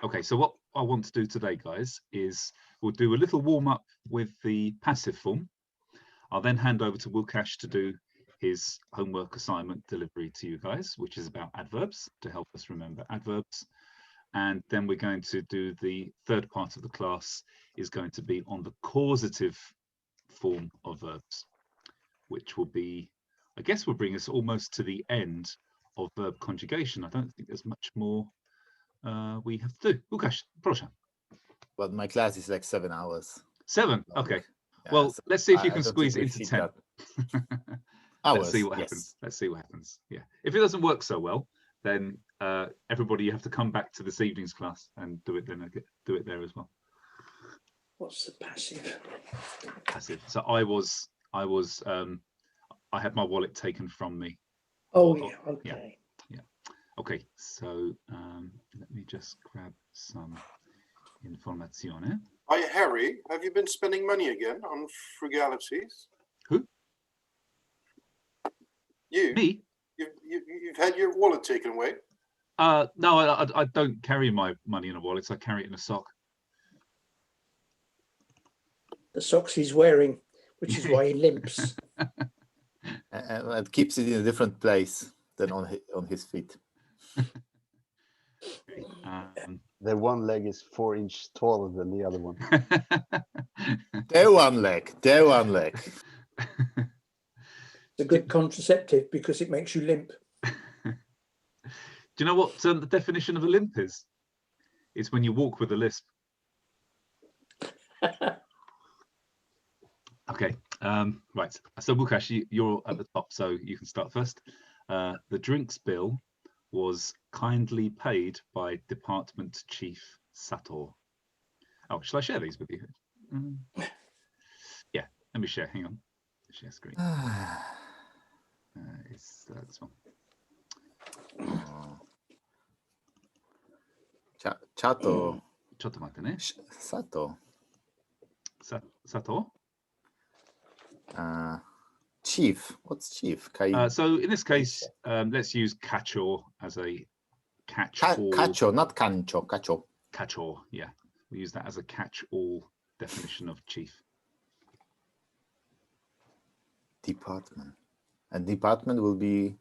Okay, so what I want to do today, guys, is we'll do a little warm up with the passive form. I'll then hand over to Wilcash to do his homework assignment delivery to you guys, which is about adverbs, to help us remember adverbs. And then we're going to do the third part of the class is going to be on the causative form of verbs, which will be, I guess, will bring us almost to the end of verb conjugation. I don't think there's much more we have to do. Łukasz, proszę. Well, my class is like 7 hours. 7? Okay. Yeah, Well, so let's see if you I can don't squeeze think it we into hit 10. that. Hours, Let's see what yes. happens. Let's see what happens. Yeah. If it doesn't work so well, then everybody, you have to come back to this evening's class and do it then. Do it there as well. What's the passive? Passive. So I had my wallet taken from me. Oh, yeah. Okay. Yeah. Okay. So let me just grab some informazione. Hi, Harry. Have you been spending money again on frugalities? Who? You? Me? You've had your wallet taken away? No, I don't carry my money in a wallet. I carry it in a sock. The socks he's wearing, which is why he limps. And keeps it in a different place than on his feet. The one leg is 4 inches taller than the other one. There one leg. It's a good contraceptive because it makes you limp. Do you know what the definition of a limp is? It's when you walk with a lisp. Okay, right. So Łukasz, you're at the top, so you can start first. The drinks bill was kindly paid by Department Chief Sator. Oh, shall I share these with you? Yeah, let me share. Hang on. Share screen. It's this one. Chato. Cioto待ってね. Sato. Sator? Chief. What's chief? So in this case, let's use catch-all as a catch-all. Cacho, not cancho. Cacho. Catch-all, yeah. We use that as a catch-all definition of chief. Department. And department will be...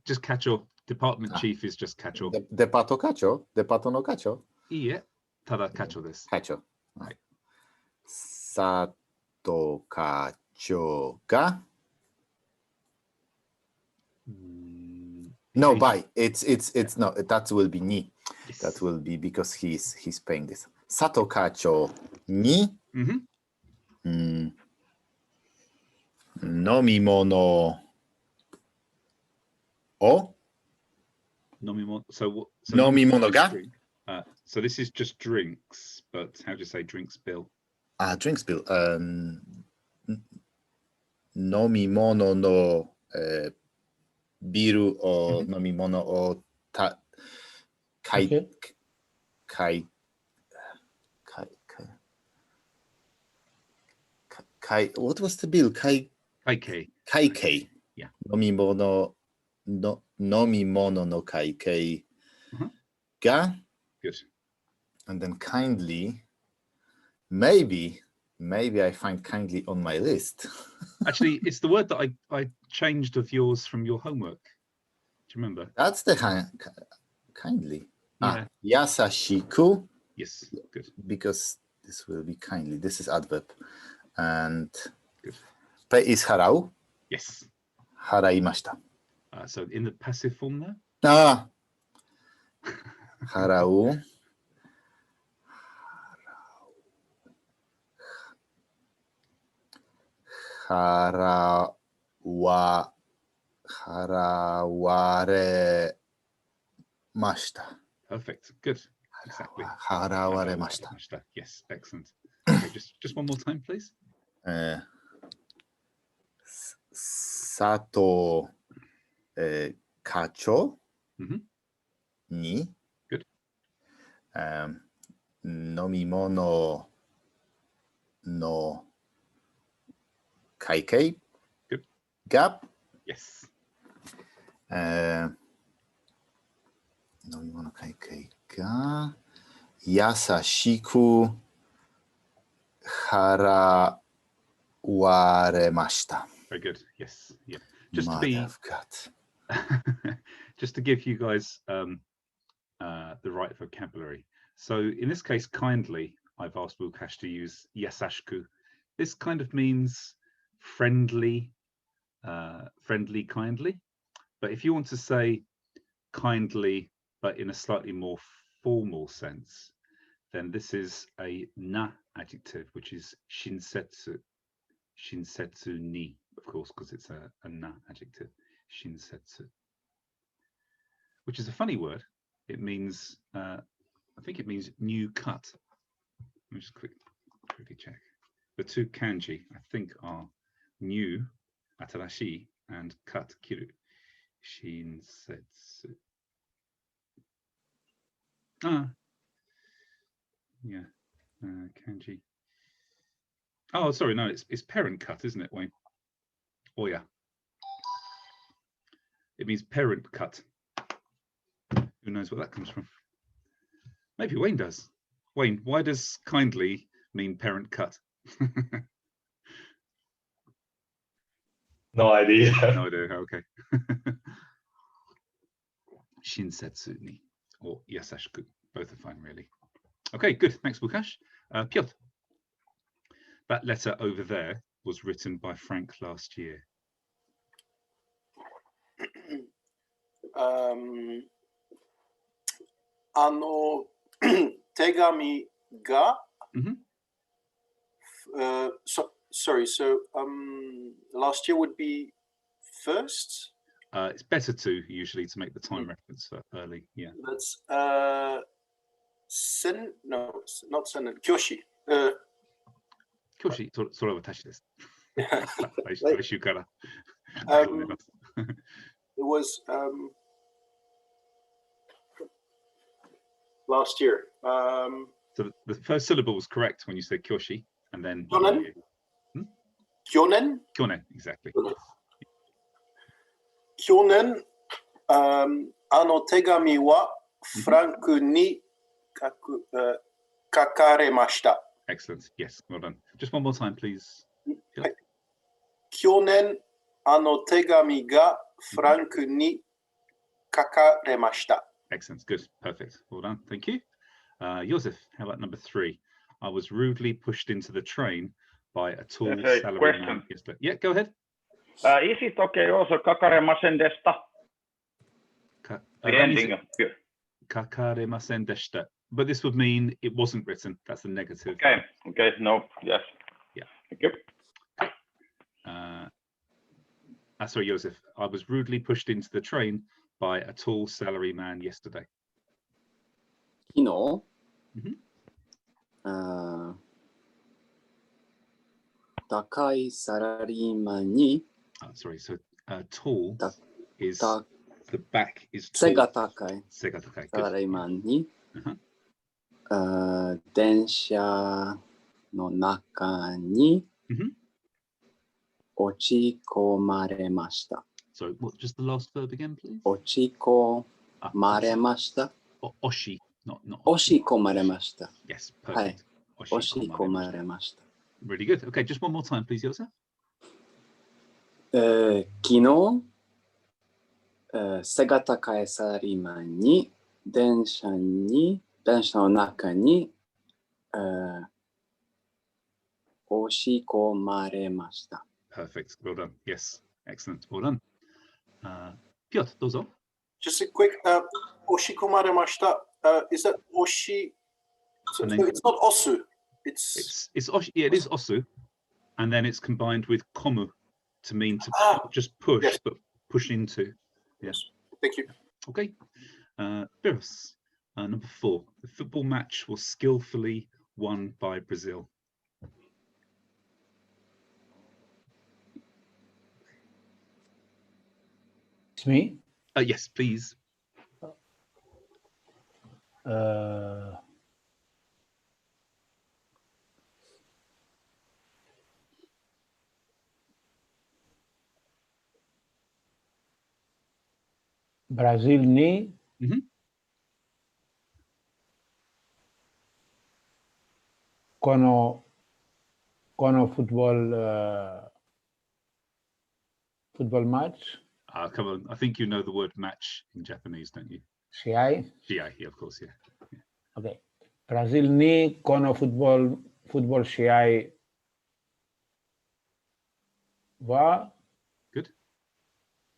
Just catch-all. Department chief is just catch-all. Depato cacho? Depato no cacho? Yeah. Tada catch-all this. Cacho. Right. Sato cacho ga? No, by. It's no, that will be ni. Yes. That will be because he's paying this. Sato kacho ni nomimono o nomimono. So nomimono ga? So this is just drinks, but how do you say drinks bill? Drinks bill. Nomimono no biru o nomimono o kai what was the bill? Kaikei. Yeah. Nomimono no kaikei ga. Good. And then kindly, maybe I find kindly on my list. Actually, it's the word that I changed of yours from your homework. Do you remember? That's the kindly. Yeah. Yasashiku. Yes, good. Because this will be kindly. This is adverb. And good. Pay is harau. Yes. Haraimashita. So in the passive form there? Harau. Haraware mashita. Perfect. Good. Exactly. Harawaremashita. Yes. Excellent. Okay, just one more time, please. Sato kacho ni. Good. Nomimono no kaikei. Good. Gap. Yes. Nomimono kaikei ga. yasashiku harawaremashita. Very good. Yes. Yeah. Just to be, Motherfucker. just to give you guys the right vocabulary. So in this case, kindly, I've asked Wilkash to use yasashiku. This kind of means friendly, friendly, kindly. But if you want to say kindly, but in a slightly more formal sense, then this is a na adjective, which is shinsetsu. Shinsetsu ni, of course, because it's a na adjective. Shinsetsu, which is a funny word. It means, I think it means new cut. Let me just quickly check. The two kanji, I think, are new, atarashi, and cut, kiru. Shinsetsu. Ah, yeah, kanji. Oh, sorry, no, it's parent cut, isn't it, Wayne? Oh yeah, it means parent cut. Who knows what that comes from? Maybe Wayne does. Wayne, why does kindly mean parent cut? No idea. No idea. Okay. Shinsetsu ni or yasashiku, both are fine, really. Okay, good. Thanks, Wilkash. Piotr, that letter over there was written by Frank last year. Tegami ga. Mhm. Sorry. So last year would be first. It's better to usually to make the time reference early. Yeah. That's sen. No, not sen. Kyoshi. Kyoshi, それは私です。来週から。It was last year. So the first syllable was correct when you said Kyoshi, and then Kyonen? Kyonen? Kyonen, exactly. Kyonen, 手紙はフランクに書かれました。Excellent. Yes, well done. Just one more time, please. 去年、手紙がフランクに書かれました。Excellent. Good. Perfect. Well done. Thank you. Joseph, how about number 3? I was rudely pushed into the train by a tall salary man yesterday. Yeah, go ahead. Is it okay also kakaremasen desta? The ending of pure. Kakaremasen deshita. But this would mean it wasn't written. That's a negative. Okay. Okay. No. Yes. Yeah. Thank you. Sorry, Joseph. I was rudely pushed into the train by a tall salary man yesterday. 昨日、 高いサラリーマンに sorry, so tall is the back is tall. 背が高い 背が高い。サラリーマンに、 Uh-huh. 電車の中に 落ち込まれました。 So what? Just the last verb again, please. 落ち込まれました。 Oshi, not 押し込まれました。 Yes, はい。 perfect. 押し込まれました。 Really good. Okay, just one more time, please, Joseph. 昨日、背が高いサラリーマンに電車の中に、押し込まれました。 Perfect. Well done. Yes, excellent. Well done. Piotr, どうぞ. Just a quick, oshikomare is that oshi? So it's not osu. It's oshi. Yeah, it is osu, and then it's combined with komu to mean to just push, yes. but push into. Yes. Thank you. Okay. Biros, number 4. The football match was skillfully won by Brazil. It's me. Yes, please. Brazil ni kono football match. Come on, I think you know the word match in Japanese, don't you? Shiai. Yeah, of course, yeah. Okay. Brazil ni kono football shiai wa Good.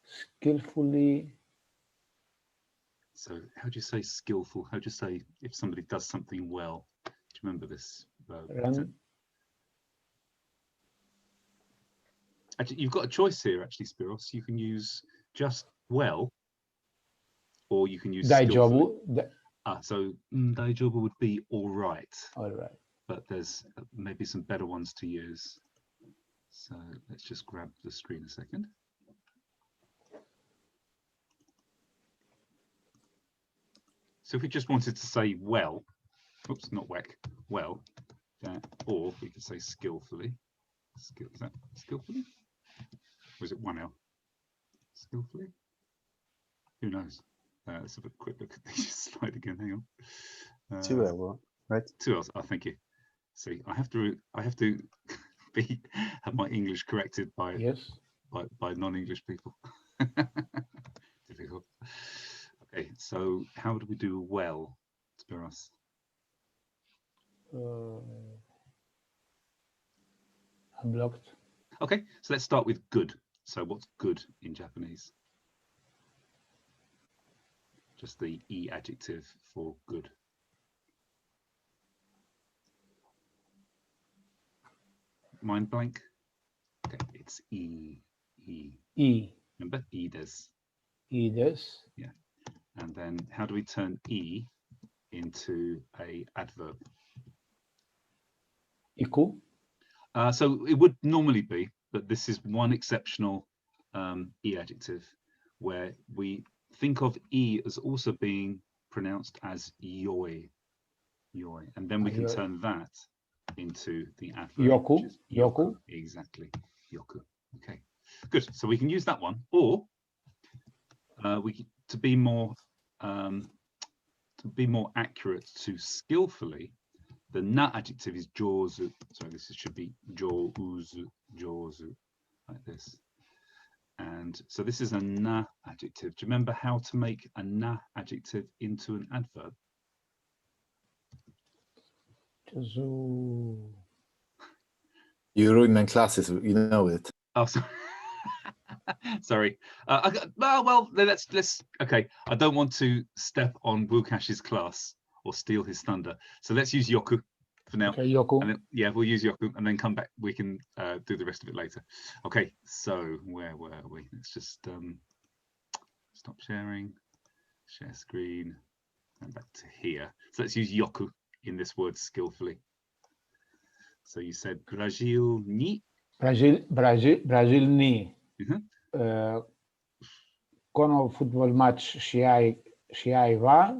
skillfully. So how do you say skillful? How do you say if somebody does something well? Do you remember this? Run. Actually, you've got a choice here, actually, Spiros. You can use just well, or you can use skillfully. Daijobu. So daijoubu would be all right. All right. But there's maybe some better ones to use. So let's just grab the screen a second. So if we just wanted to say well, oops, not whack, well, or we could say skillfully. Is that skillfully? Or is it one L? Skillfully? Who knows? Let's have a quick look at the slide again. Hang on. 2L, right? 2Ls. Oh, thank you. See, I have to have my English corrected by non-English people. Difficult. Okay, so how do we do well, Spiros? Unblocked. Okay, so let's start with good. So what's good in Japanese? Just the E adjective for good. Mind blank? Okay, it's E. Remember? Ides. Ides. Yeah. And then how do we turn E into a adverb? Iku. So it would normally be, but this is one exceptional E adjective where we think of E as also being pronounced as yoi. And then we can turn that into the adverb. Yoku. Yoku. Exactly. Yoku. Okay. Good. So we can use that one, or to be more accurate to skillfully, the na adjective is jozu. So this should be jouzu, like this. And so this is a na adjective. Do you remember how to make a na adjective into an adverb? You ruined my classes, you know it. Oh, sorry. Sorry. Well, let's. Okay, I don't want to step on Wukash's class or steal his thunder. So let's use yoku for now. Okay, yoku. And then, yeah, we'll use yoku and then come back. We can do the rest of it later. Okay, so where were we? Let's just stop sharing, share screen, and back to here. So let's use yoku in this word skillfully. So you said Brazil ni. Brazil ni. Kono football match shiai wa.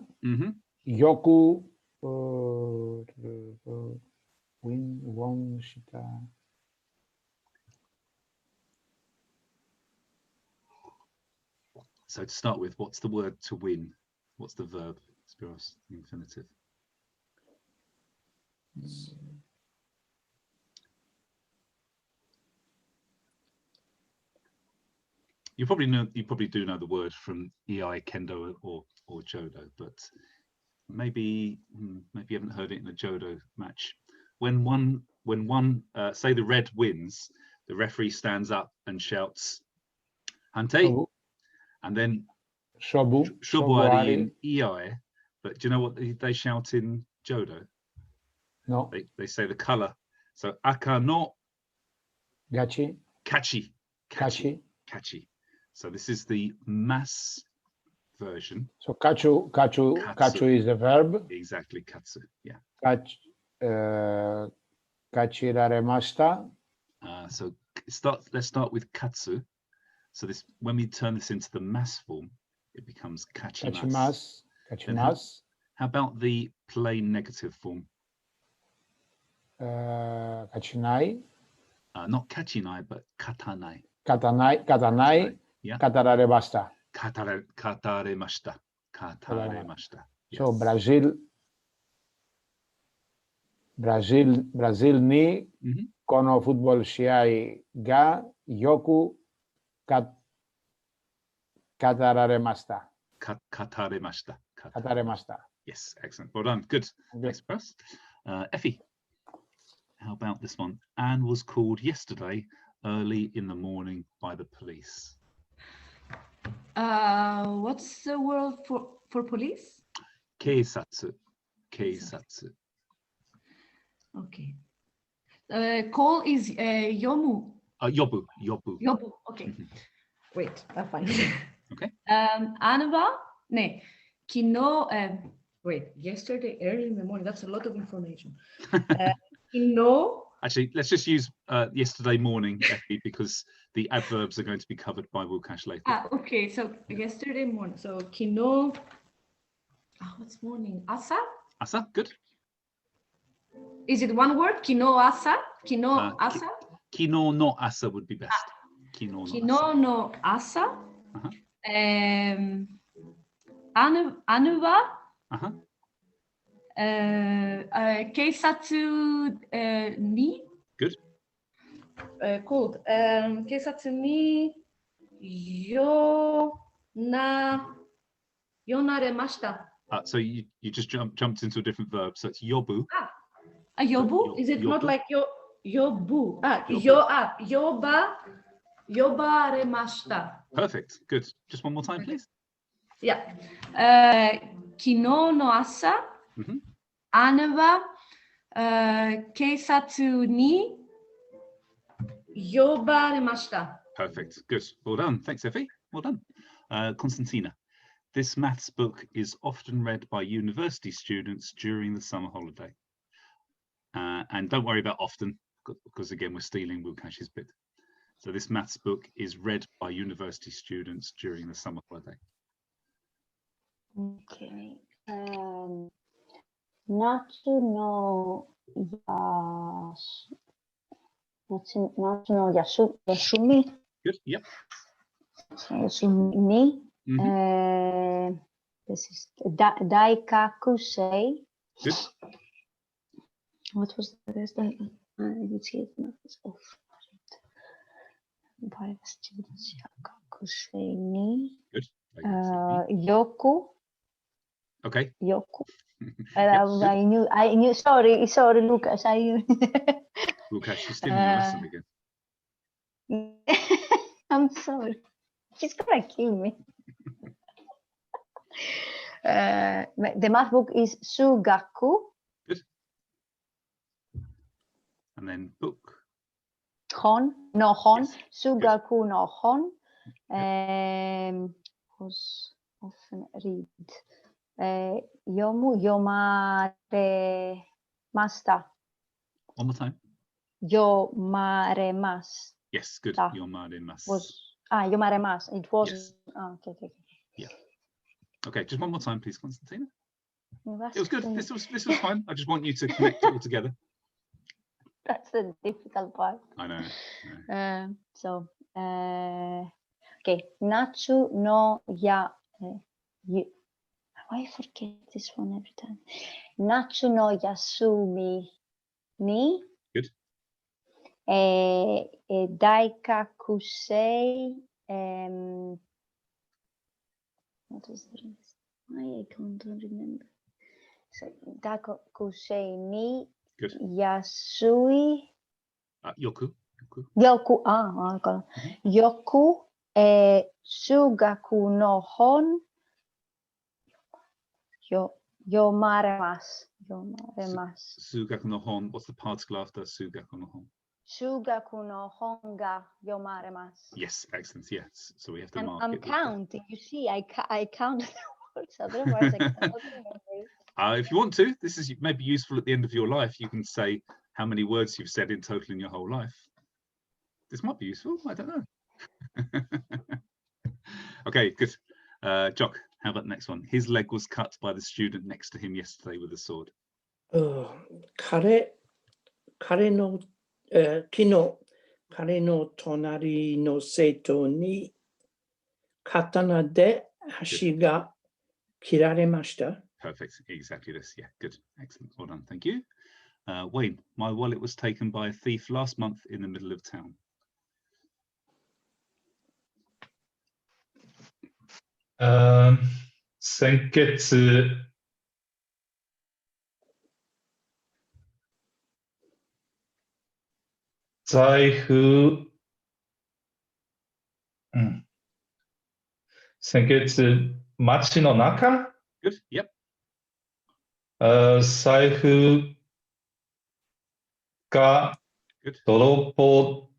Yoku won shita. So to start with, what's the word to win? What's the verb? Spiros, the infinitive. You probably do know the word from EI, Kendo, or Jodo, but maybe you haven't heard it in a Jodo match. When one say the red wins, the referee stands up and shouts "Hante," and then "Shobuari" in EI. But do you know what they shout in Jodo? No. They say the color. So "Aka no Gachi. Kachi." So this is the mass version. So kachu is a verb. Exactly, katsu. Yeah. Kachiraremashita. So let's start with katsu. So this, when we turn this into the mass form, it becomes kachimasu. How about the plain negative form? Kachinai. Not kachinai, but katanai. Katanai. Yeah. Katararemashita. Kataremashita. Yes. So Brazil Brazil ni kono football shiai ga yoku katararemashita. Kataremashita. Kataremashita. Yes, excellent. Well done. Good. Thanks, Russ. Effie, how about this one? Anne was called yesterday early in the morning by the police. What's the word for police? Keisatsu. Keisatsu. Okay. Call is yomu. Yobu. Yobu. Yobu. Okay. Wait, I'll find it. Okay. Anva, ne, kino, wait, yesterday early in the morning. That's a lot of information. Kino. Actually, let's just use yesterday morning, Effie, because the adverbs are going to be covered by Wilkash later. Okay, so yesterday morning. So kino. What's morning? Asa? Asa, good. Is it one word? Kino asa? Kino asa? Kino no asa would be best. Kino no asa. Anu wa keisatsu ni. Good. Called keisatsu ni yonaremashita. So you just jumped into a different verb. So it's yobu. Yobu? Is it not like yobu? Yobaremashita. Perfect. Good. Just one more time, please. Yeah. Kino no asa, Anne wa keisatsu ni yobaremashita. Perfect. Good. Well done. Thanks, Effie. Well done. Konstantina, this maths book is often read by university students during the summer holiday. And don't worry about often, because again, we're stealing Wilkash's bit. So this maths book is read by university students during the summer holiday. Okay. Natsu no yasumi. Good. Yep. Yasumi. This is Daikakusei. Good. What was the rest? I did see it. By students, Yakusei ni. Good. Yoku. Okay. Yoku. I knew. Sorry, Lucas. I knew. Lucas, you're stealing the lesson again. I'm sorry. She's gonna kill me. The math book is Sugaku. Good. And then book. Hon. Yes. Sugaku no hon. Was often read. Yomaremashita. One more time. Yomaremasu. Yes, good. Yomaremasu. Yomaremasu. It was. Yes. Okay. Yeah. Okay, just one more time, please, Konstantina. Well, it was good. This was fine. I just want you to connect it all together. That's the difficult part. I know. Okay. Natsu no I forget this one every time. Natsu no yasumi ni. Good. Daikakusei. What was the rest? I can't remember. So Daikakusei ni. Good. Yasui. Yoku. Yoku. Yoku. Sugaku no hon. Yomaremasu. Sugaku no hon. What's the particle after Sugaku no hon? Sugaku no hon ga yomaremasu. Yes, excellent. Yes. So we have to mark I'm it. counting. You see, I counted the words. Otherwise, I cannot remember it. If you want to, this is maybe useful at the end of your life. You can say how many words you've said in total in your whole life. This might be useful. I don't know. Okay, good. Jock, how about the next one? His leg was cut by the student next to him yesterday with a sword. Kare no kino kare no tonari no seito ni katana de hashi ga kiraremashita. Perfect. Exactly this. Yeah, good. Excellent. Well done. Thank you. Wayne, my wallet was taken by a thief last month in the middle of town. Um, 先月、財布、先月、街の中、Good. Yep. 財布が Good. 泥棒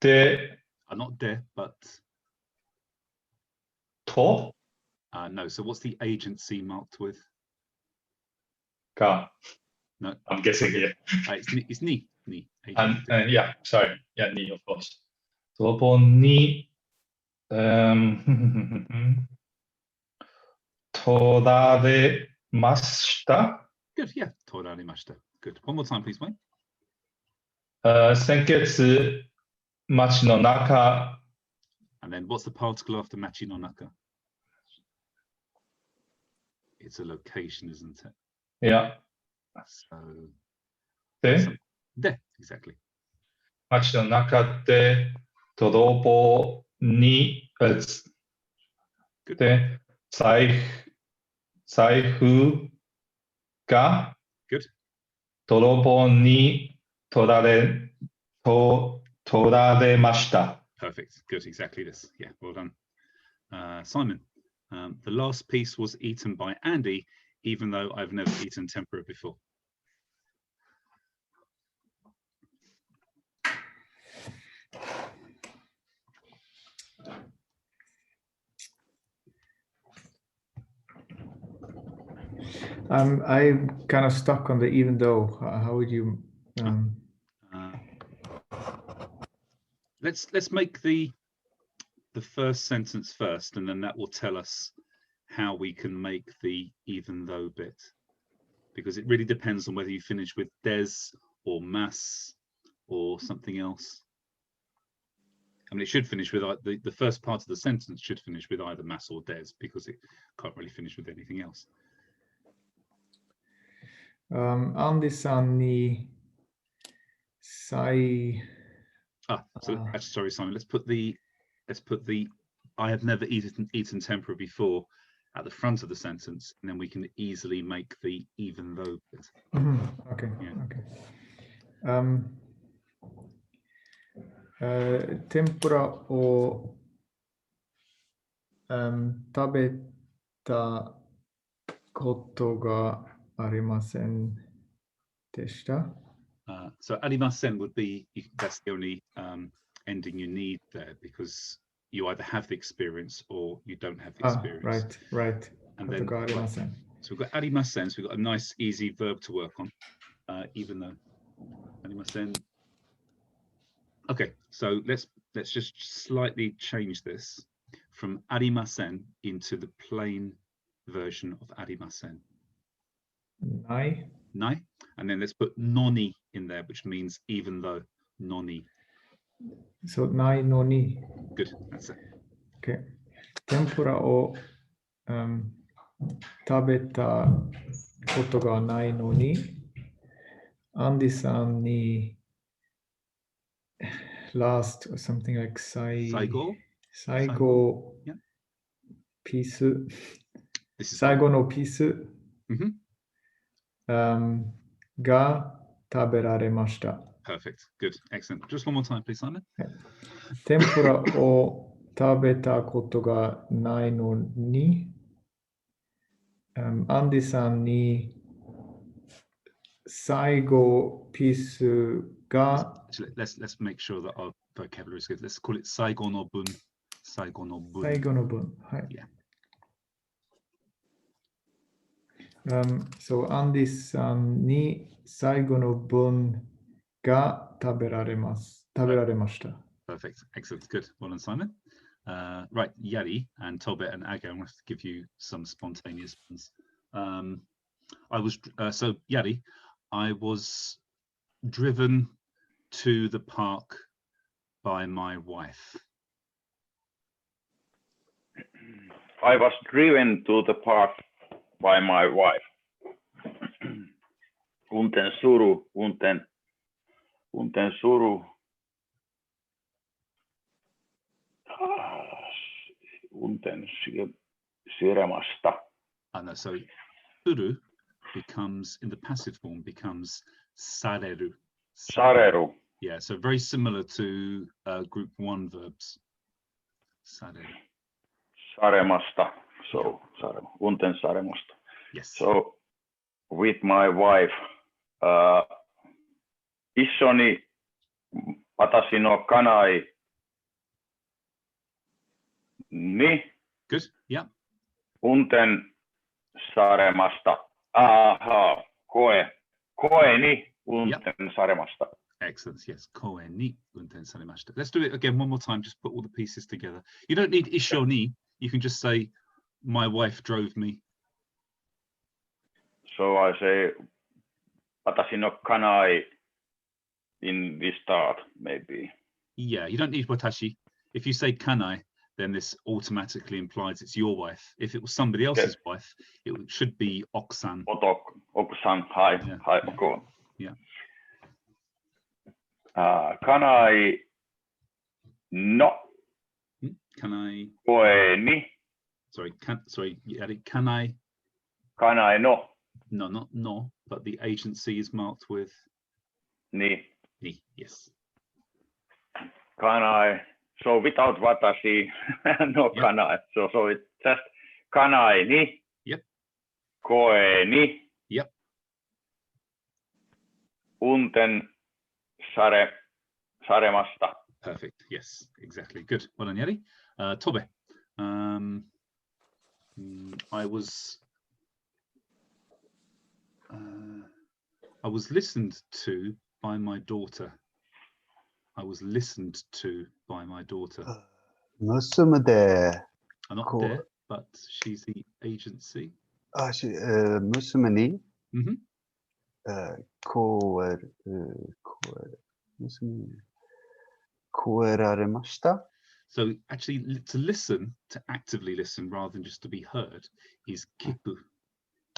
で、Not there, but と no. So what's the agency marked with? が No. I'm guessing here. It's ni. And yeah, sorry. Yeah, ni, of course. 泥棒に、取られました。Good. Yeah. Torarimashita. Good. One more time, please, Wayne. 先月、街の中、 And then what's the particle after machi no naka? It's a location, isn't it? Yeah. So で、 there, exactly. 街の中で泥棒に、で、財布が Good. 泥棒に取られました。Perfect. Good. Exactly this. Yeah. Well done. Simon, the last piece was eaten by Andy, even though I've never eaten tempura before. I'm kind of stuck on the even though. How would you? Let's make the first sentence first, and then that will tell us how we can make the even though bit, because it really depends on whether you finish with des or mas or something else. I mean, it should finish with the first part of the sentence should finish with either mas or des, because it can't really finish with anything else. Andy-san ni sai. So actually, sorry, Simon. Let's put the I have never eaten tempura before at the front of the sentence, and then we can easily make the even though bit. Okay. Yeah. Okay. Tempura o 食べたことがありませんでした。So arimasen would be, that's the only ending you need there, because you either have the experience or you don't have the experience. Right. And then, so we've got arimasen, so we've got a nice easy verb to work on, even though arimasen. Okay, so let's just slightly change this from arimasen into the plain version of arimasen. Nai. And then let's put noni in there, which means even though. Noni. So nai noni. Good, that's it. Okay. Tempura o 食べたことがないのに、アンディさんに last or something like 最後 ピース、最後のピース、が食べられました。Perfect. Good. Excellent. Just one more time, please, Simon. 天ぷらを食べたことがないのに、アンディさんに最後ピースが Let's make sure that our vocabulary is good. Let's call it 最後の分。最後の分。最後の分。はい。So アンディさんに最後の分が食べられました。Perfect. Excellent. Good. Well done, Simon. Right, Yari and Tobit and Aga, I'm going to have to give you some spontaneous ones. So Yari, I was driven to the park by my wife. I was driven to the park by my wife. Unten suru, unten suru. Unten siremasta. No, so suru becomes, in the passive form, becomes sareru. Sareru. Yeah, so very similar to group 1 verbs. Sareru. Saremasta. So, unten saremasta. Yes. So, with my wife, issoni watashi no kanai ni. Good. Yeah. Unten saremasta. Aha. Koe ni unten saremasta. Excellent. Yes. Koe ni unten saremashita. Let's do it again one more time. Just put all the pieces together. You don't need isho ni. You can just say, my wife drove me. So I say, watashi no kanai in the start, maybe. Yeah, you don't need watashi. If you say kanai, then this automatically implies it's your wife. If it was somebody else's wife, it should be oksan. Oksan, hi, Yeah, hi, yeah. go. Yeah. Kanai no Kanai. koe ni. Sorry, you added kanai. Kanai no. No, not no, but the agency is marked with Ni. ni. Yes. Kanai. So without watashi, no kanai. So it's just kanai ni. Yep. Koe ni. Yep. Unten saremasta. Perfect. Yes, exactly. Good. Well done, Yeri. Tobe. I was listened to by my daughter. I was listened to by my daughter. 娘で Not Cool. there, but she's the agency. 娘に Mm-hmm. 超えられました So actually, to listen, to actively listen rather than just to be heard, is kiku.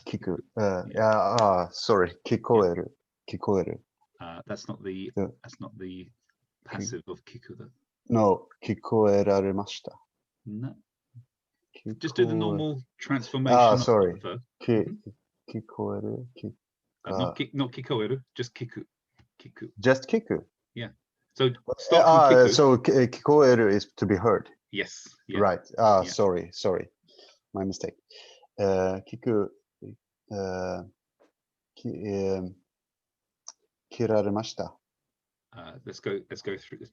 聞く。sorry. 聞こえる。聞こえる。That's not the Yeah. that's not the passive of kiku. Though. No, 聞こえられました。 No. 聞 Just do the こえ normal transformation. Ah, of the sorry. verb. 聞こえる。Not kikoeru, just kiku. Kiku. Just 聞く。 Yeah. So start from kiku. So 聞こえる is to be heard. Yes. Yeah. Right. Yeah. Sorry. My mistake. 聞く。切られました。 Let's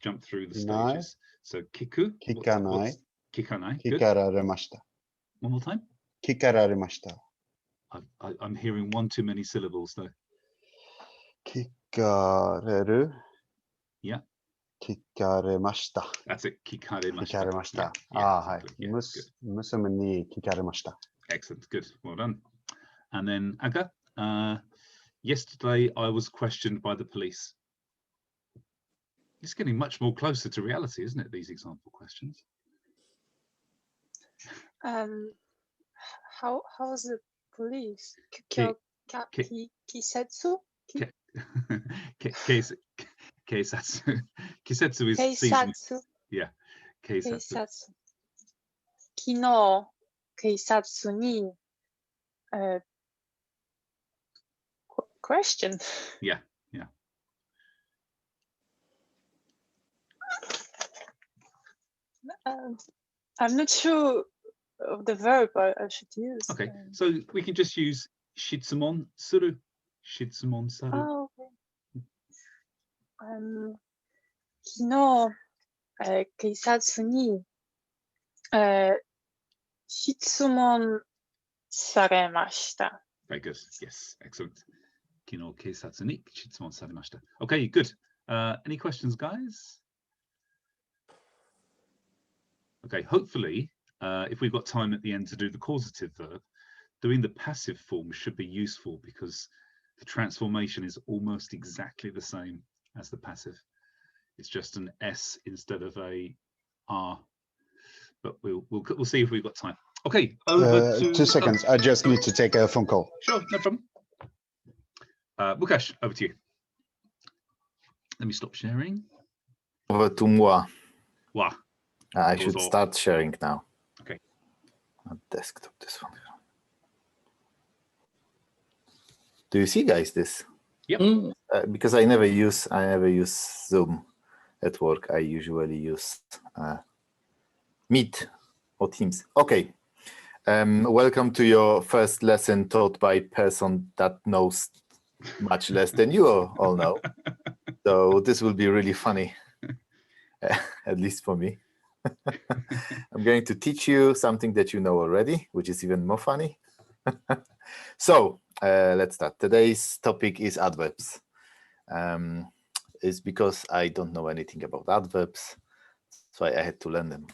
jump through the Nai. stages. So kiku. 聞かない。 Kikanai. 聞 Good. かられました。 One more time. 聞かられました。 I'm hearing one too many syllables though. 聞かれる。 Yeah. 聞かれました。 That's it. Kikaremashita. 聞かれました Yeah. はい。 exactly. Yeah, good. 娘に聞かれました。 Excellent. Good. Well done. And then Aga. Yesterday I was questioned by the police. It's getting much more closer to reality, isn't it? These example questions. How's the police? Kisetsu? Keisatsu. Kisetsu is season. Keisatsu. Yeah. Keisatsu. 昨日、警察に、question. Yeah. Yeah. I'm not sure of the verb I should use. Okay. So we can just use shitsumon suru. Shitsumon saru. Oh, okay. 昨日、警察に、質問されました。 Very good. Yes. Excellent. Kino keisatsu ni shitsumon saremashita. Okay, good. Any questions, guys? Okay, hopefully, if we've got time at the end to do the causative verb, doing the passive form should be useful because the transformation is almost exactly the same as the passive. It's just an S instead of a R. But we'll see if we've got time. Okay, over to 2 seconds. I just need to take a phone call. Sure, no problem. Łukasz, over to you. Let me stop sharing. Over to moi. Wow. I should start sharing now. Okay. Not desktop, this one. Do you see, guys, this? Yep. Because I never use Zoom at work. I usually use Meet or Teams. Okay. Welcome to your first lesson taught by a person that knows much less than you all know. So this will be really funny, at least for me. I'm going to teach you something that you know already, which is even more funny. So let's start. Today's topic is adverbs. It's because I don't know anything about adverbs, so I had to learn them.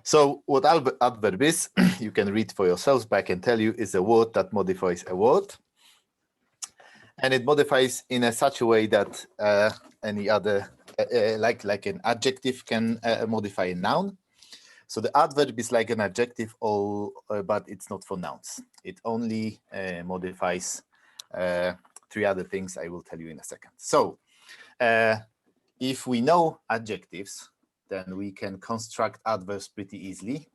So what adverb is, you can read for yourselves, but I can tell you, is a word that modifies a word. And it modifies in such a way that any other, like an adjective can modify a noun. So the adverb is like an adjective, but it's not for nouns. It only modifies 3 other things I will tell you in a second. So if we know adjectives, then we can construct adverbs pretty easily.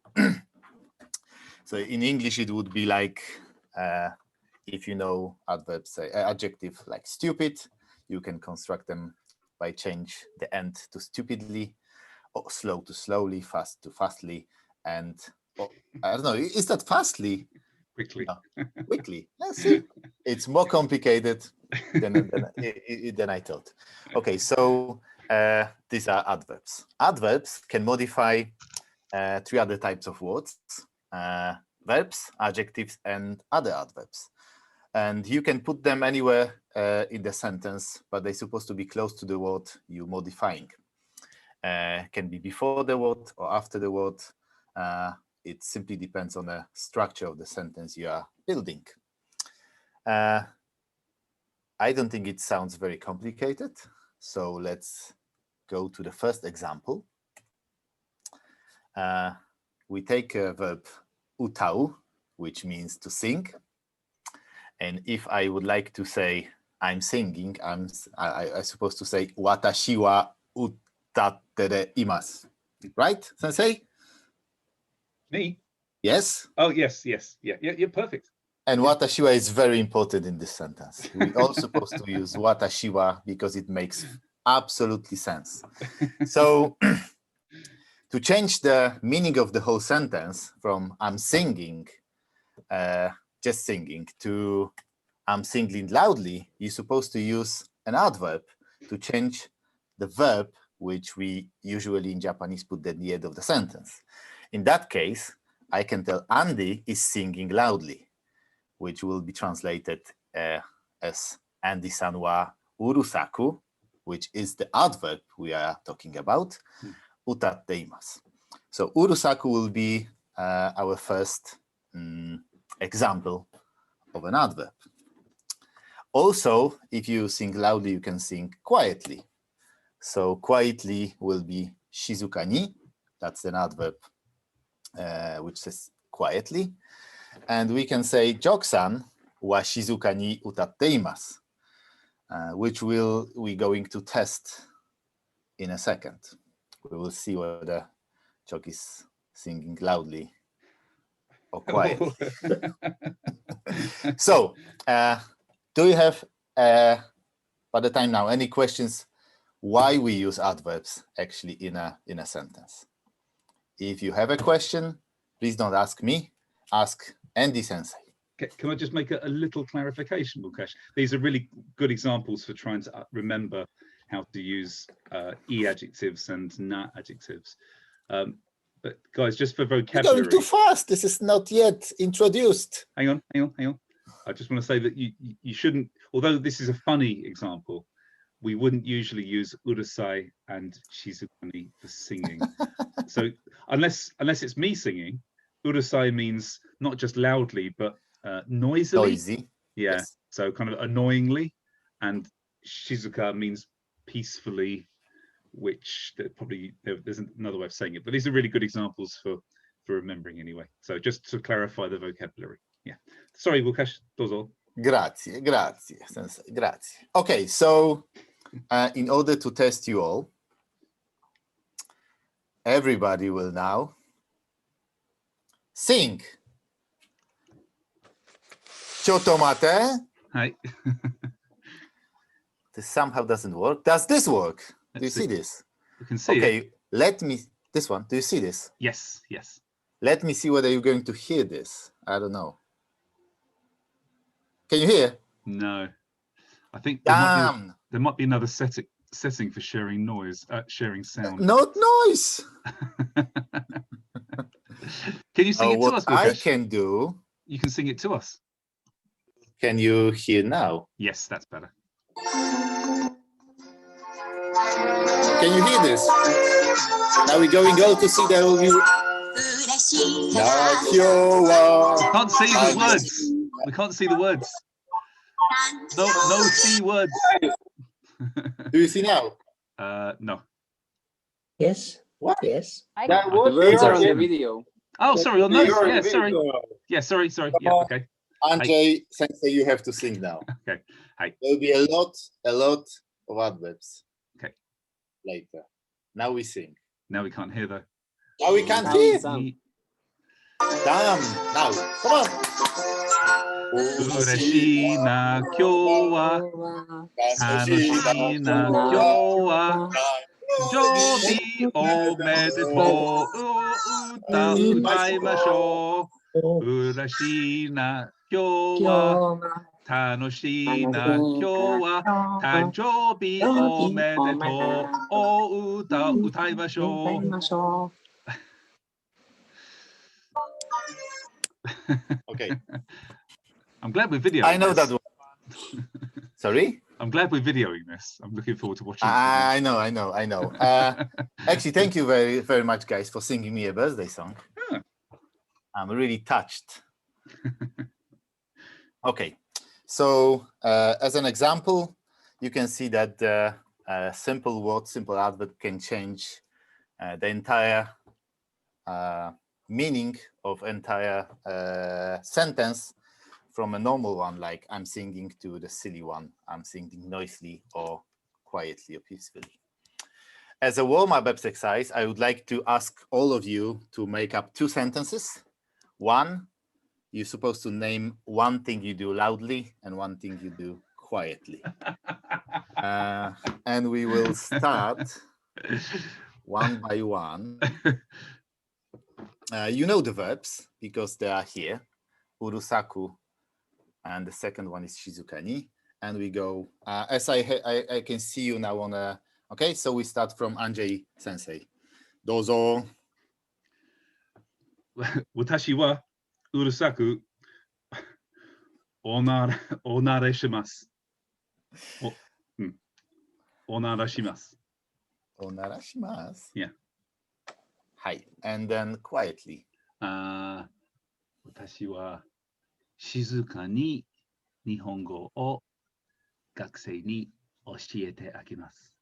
So in English, it would be like, if you know adverbs, adjective like stupid, you can construct them by change the end to stupidly, or slow to slowly, fast to fastly, and I don't know, is that fastly? Quickly. No, quickly. Let's see. It's more complicated than I thought. Okay, so these are adverbs. Adverbs can modify 3 other types of words, verbs, adjectives, and other adverbs. And you can put them anywhere in the sentence, but they're supposed to be close to the word you're modifying. Can be before the word or after the word. It simply depends on the structure of the sentence you are building. I don't think it sounds very complicated, so let's go to the first example. We take a verb utau, which means to sing. And if I would like to say I'm singing, I'm supposed to say watashi wa utatte imasu. Right, Sensei? Me? Yes? Oh, yes. Yeah, you're perfect. And watashi wa is very important in this sentence. We're all supposed to use watashi wa because it makes absolutely sense. So to change the meaning of the whole sentence from I'm singing, just singing, to I'm singing loudly, you're supposed to use an adverb to change the verb, which we usually in Japanese put at the end of the sentence. In that case, I can tell Andy is singing loudly, which will be translated as Andy-san wa urusaku, which is the adverb we are talking about, utatte imasu. So urusaku will be our first example of an adverb. Also, if you sing loudly, you can sing quietly. So quietly will be shizuka ni. That's an adverb which says quietly. And we can say Jock-san wa shizuka ni utatte imasu, which we're going to test in a second. We will see whether Jock is singing loudly or quietly. So, do you have, by the time now, any questions why we use adverbs actually in a sentence? If you have a question, please don't ask me, ask Andy Sensei. Can I just make a little clarification, Łukasz? These are really good examples for trying to remember how to use e adjectives and na adjectives. But guys, just for vocabulary. You're going too fast. This is not yet introduced. Hang on. I just want to say that you shouldn't, although this is a funny example, we wouldn't usually use urusai and shizukani for singing. So unless it's me singing, urusai means not just loudly, but noisily. Noisy. Yeah. Yes. So kind of annoyingly, and shizuka means peacefully, which there's another way of saying it, but these are really good examples for remembering anyway. So just to clarify the vocabulary. Yeah. Sorry, Łukasz, dozo. Grazie, grazie, sensei, grazie. Okay, so in order to test you all, everybody will now sing. Chotomate. Hi. This somehow doesn't work. Does this work? Do you see this? You can see it. Okay, let me, this one, do you see this? Yes, yes. Let me see whether you're going to hear this. I don't know. Can you hear? No. I think Damn. there might be another setting for sharing noise, sharing sound. Not noise. Can you sing it to what us, I Mukesh? can do. You can sing it to us. Can you hear now? Yes, that's better. Can you hear this? Now we're going all to see the view. We can't see the words. We can't see the words. No C words. Do you see now? No. Yes. What? Yes. The words are on the video. Oh, sorry. On those. Yeah, sorry. Yeah, sorry. Yeah, okay. Andrzej, Sensei, you have to sing now. Okay. Hi. There will be a lot of adverbs. Okay. Later. Now we sing. Now we can't hear though. Now we can't hear. Damn. Damn. Now, come on. 嬉しいな今日は楽しいな今日はジョビおめでとう歌いましょう嬉しいな今日は楽しいな今日は誕生日おめでとうお歌いましょうOkay. I'm glad we're videoing I know this. that one. Sorry? I'm glad we're videoing this. I'm looking forward to watching it. I know. Actually, thank you very, very much, guys, for singing me a birthday song. Yeah. I'm really touched. Okay, so as an example, you can see that the simple word, simple adverb can change the entire meaning of entire sentence from a normal one, like I'm singing, to the silly one, I'm singing noisily or quietly or peacefully. As a warm-up exercise, I would like to ask all of you to make up 2 sentences. One, you're supposed to name one thing you do loudly and one thing you do quietly. And we will start one by one. You know the verbs because they are here. Urusaku, and the second one is shizuka ni. And we go, as I can see you now on a, okay, so we start from Andrzej Sensei. Dozo. 私はうるさくおならします。おならします。おならします。Yeah. Hi. And then quietly. 私は静かに日本語を学生に教えてあげます。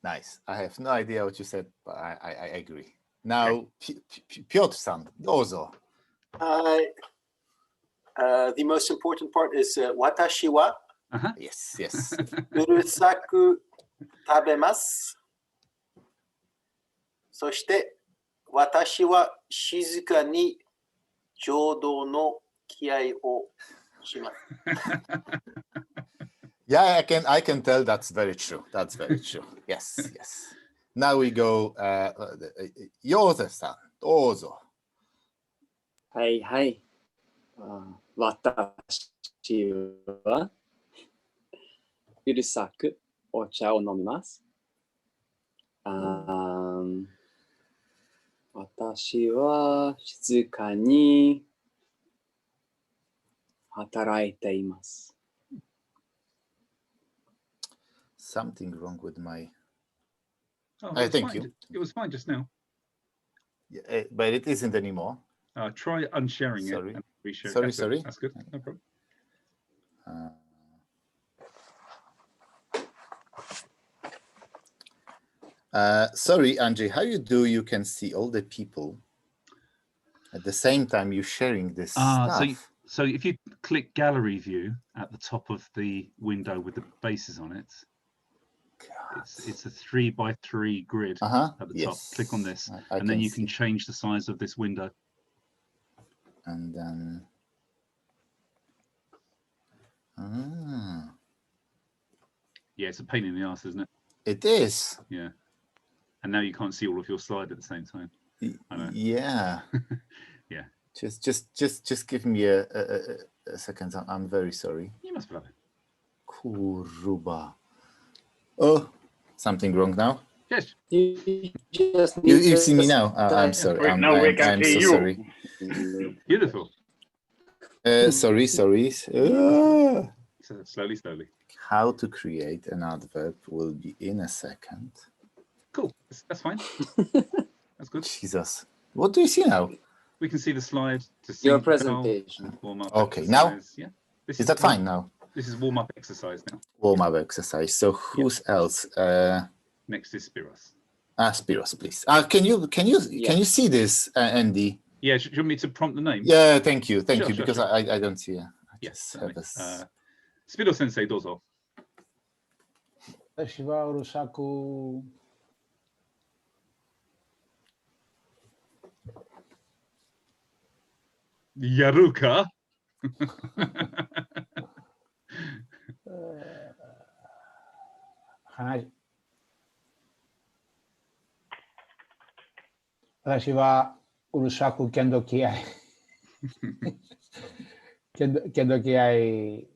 Nice. I have no idea what you said, but I agree. Now, Piotr-san, dozo. The most important part is watashi wa Yes, yes. urusaku tabemasu. そして私は静かに浄土の気合をします。Yeah, I can tell that's very true. That's very true. Yes, yes. Now we go, Yose-san, dozo. はいはい。私はうるさくお茶を飲みます。私は静かに働いています。Something wrong with my... Oh, thank you. It was fine just now. Yeah, but it isn't anymore. Try unsharing Sorry. it and reshare. Sorry, That's sorry. Good. That's good. No problem. Sorry, Andrzej, how you can see all the people at the same time you're sharing this stuff? So if you click gallery view at the top of the window with the bases on it, it's a 3x3 grid at the top. Click on this, and then you can change the size of this window. And then, yeah, it's a pain in the ass, isn't it? It is. Yeah. And now you can't see all of your slide at the same time. I know. Yeah. Yeah. Just give me a second. I'm very sorry. You must love it. Kuruba. Oh, something wrong now? Yes. You see me now? I'm sorry. Wait, now we can I'm see so you. sorry. Beautiful. Sorry. So slowly. How to create an adverb will be in a second. Cool. That's fine. That's good. Jesus. What do you see now? We can see the slide to see Your presentation. Okay, now? Yeah. Is that fine now? This is warm-up exercise now. Warm-up exercise. So who's else? Next is Spiros. Spiros, please. Can you see this, Andy? Yeah. Do you want me to prompt the name? Yeah. Thank you. Sure, because sure. I don't see. Yes. Spiros Sensei, dozo. 私はうるさくやるか私はうるさくけんどき合いけんどき合い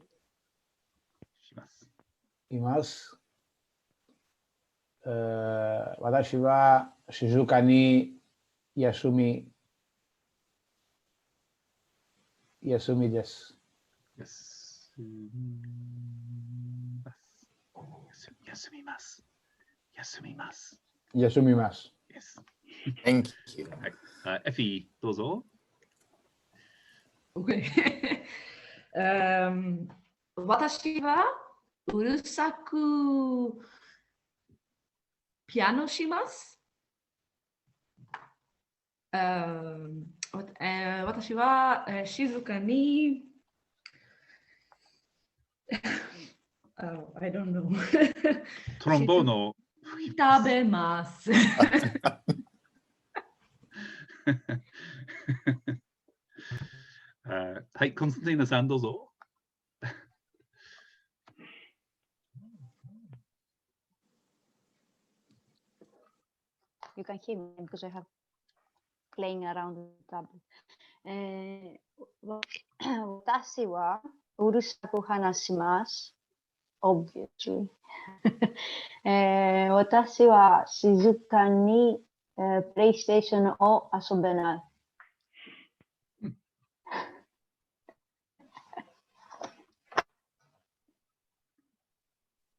います。私は静かに休みです。休みます。Yes. Thank you. Effie, どうぞ。Okay. 私はうるさくピアノします。私は静かにI don't know. トロンボーノ。食べます。はい、コンスタンティーナさんどうぞ。You can hear me because I have playing around with the tablet. 私はうるさく話します。Obviously. 私は静かにプレイステーションを遊べない。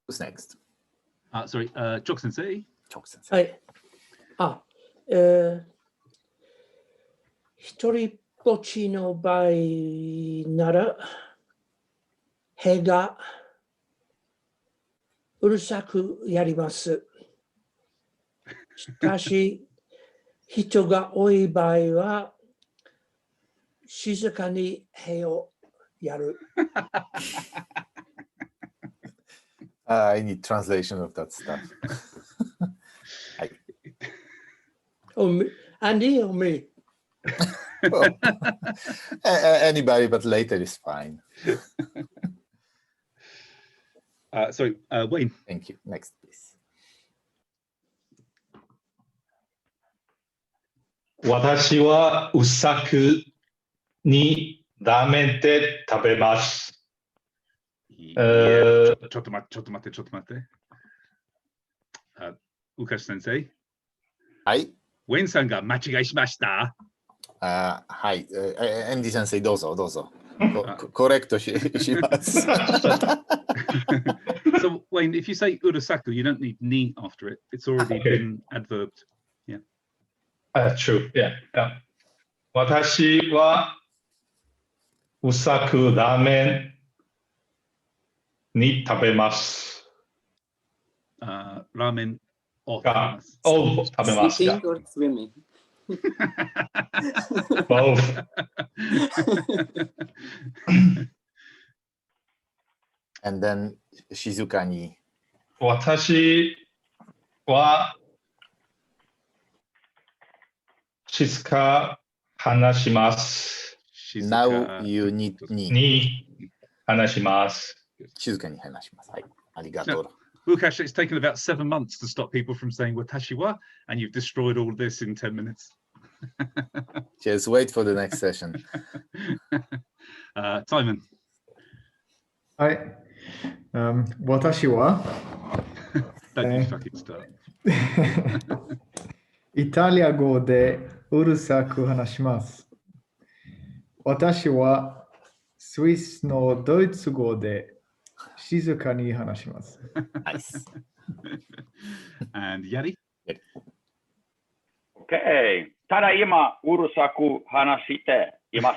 Who's next? Sorry, Chok Sensei. はい。一人ぼっちの場合なら、部がうるさくやります。しかし、人が多い場合は、静かに部をやる。I need translation of that stuff. Andy or me? Well, anybody, but later is fine. Sorry, Wayne. Thank you. Next, please. 私はうさくにラーメンで食べます。ちょっと待って。ウカシ先生。はい。ウェンさんが間違いしました。はい。エンディ先生、どうぞ。コレクトします。So, Wayne, if you say urusaku, you don't need ni after it. It's already been adverbed. Yeah. True. Yeah. 私はうさくラーメンに食べます。ラーメンを食べます。Eating or swimming? Both. And then Shizuka ni. 私は静か話します。 Now you need に話します。静かに話します。はい。ありがとう。 Wilkash, it's taken about 7 months to stop people from saying watashi wa, and you've destroyed all this in 10 minutes. Just wait for the next session. Timon. はい。私は Don't you fucking start. イタリア語でうるさく話します。私はスイスのドイツ語で静かに話します。Nice. And Yari? Okay. ただいまうるさく話していま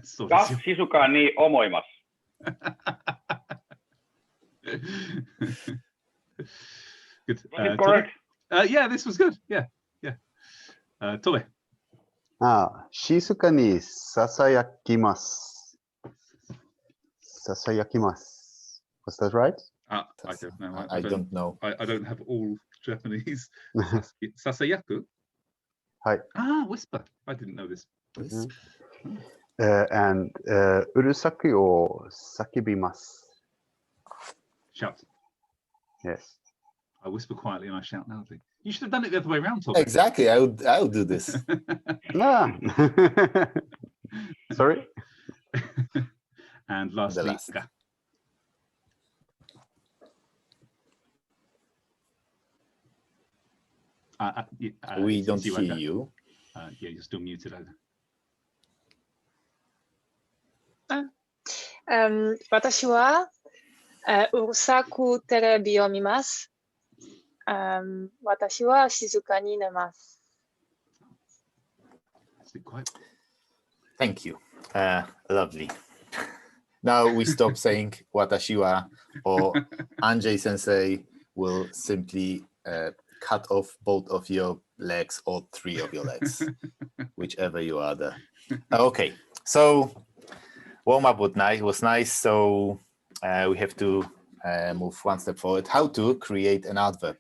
す。が静かに思います。Good. Was it correct? Yeah, this was good. Yeah, yeah. Tobe. 静かにささやきます。ささやきます。Was that right? I don't know. I don't know. I don't have all Japanese. Sasayaku? はい。Whisper. I didn't know this. And うるさくを叫びます。Shout. Yes. I whisper quietly and I shout loudly. You should have done it the other way around, Tobe. Exactly. I would do this. Sorry. And lastly, Ga. We don't hear you. Yeah, you're still muted over. 私はうるさくテレビを見ます。私は静かに寝ます。Thank you. Lovely. Now we stop saying watashi wa, or Anjay Sensei will simply cut off both of your legs or 3 of your legs, whichever you are there. Okay, so warm up was nice. So we have to move one step forward. How to create an adverb.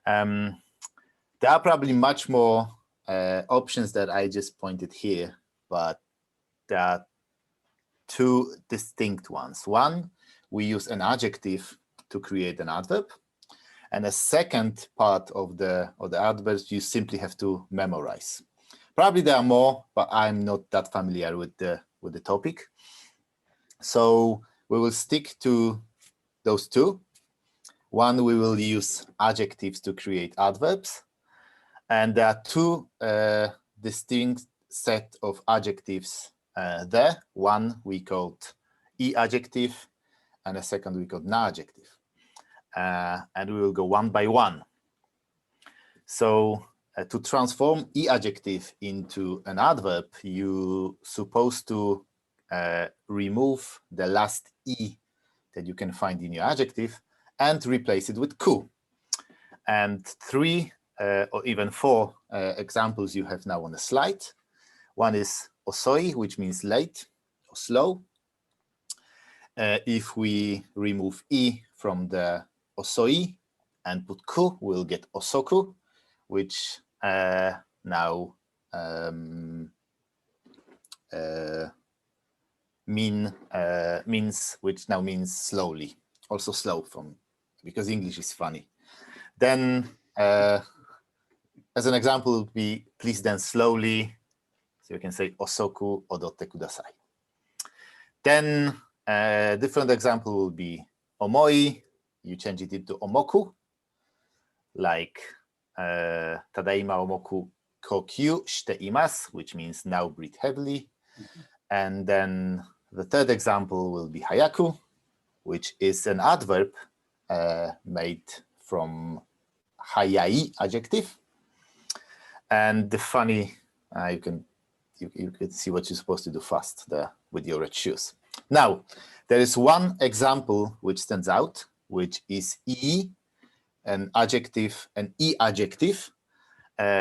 There are probably much more options that I just pointed here, but there are 2 distinct ones. One, we use an adjective to create an adverb. And the second part of the adverbs, you simply have to memorize. Probably there are more, but I'm not that familiar with the topic. So we will stick to those 2. One, we will use adjectives to create adverbs. And there are 2 distinct set of adjectives there. One we called e-adjective, and a second we called na-adjective. And we will go one by one. So to transform e-adjective into an adverb, you're supposed to remove the last e that you can find in your adjective and replace it with ku. And 3 or even 4 examples you have now on the slide. One is osoi, which means late or slow. If we remove e from the osoi and put ku, we'll get osoku, which now means slowly, also slow because English is funny. Then as an example would be please dance slowly. So you can say osoku odotte kudasai. Then different example will be omoi. You change it into omoku, like tadaima omoku kokyu shite imasu, which means now breathe heavily. And then the third example will be hayaku, which is an adverb made from hayai adjective. And the funny, you can see what you're supposed to do fast there with your red shoes. Now, there is one example which stands out, which is e, an adjective, an e adjective,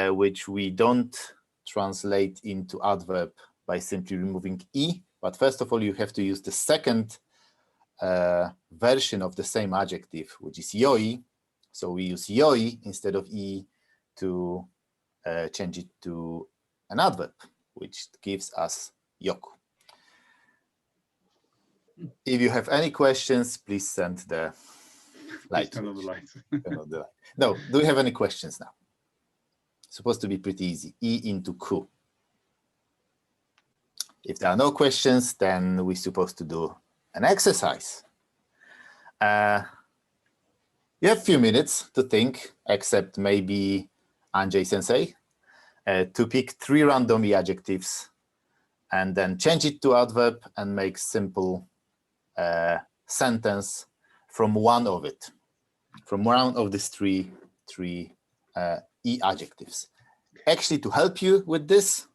which we don't translate into adverb by simply removing e, but first of all, you have to use the second version of the same adjective, which is yoi. So we use yoi instead of e to change it to an adverb, which gives us yoku. If you have any questions, please send the light. Turn on the light. Turn on the light. No, do you have any questions now? Supposed to be pretty easy. E into ku. If there are no questions, then we're supposed to do an exercise. You have a few minutes to think, except maybe Andrzej Sensei, to pick 3 random E adjectives and then change it to adverb and make simple sentence from one of it, from one of these three E adjectives. Actually, to help you with this,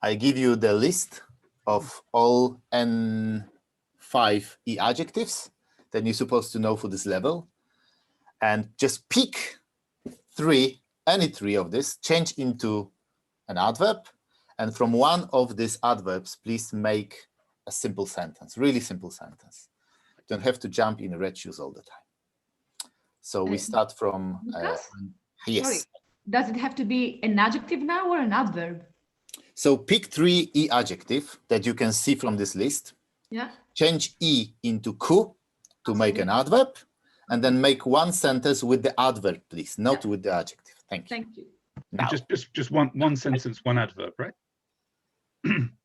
I give you the list of all N5 E adjectives that you're supposed to know for this level, and just pick 3, any 3 of this, change into an adverb, and from one of these adverbs, please make a simple sentence, really simple sentence. You don't have to jump in red shoes all the time. So we start from, yes. Sorry, does it have to be an adjective now or an adverb? So pick 3 E adjective that you can see from this list. Yeah. Change E into ku to make an adverb, and then make one sentence with the adverb, please, not with the adjective. Thank you. Thank you. Now, Just one sentence, one adverb, right?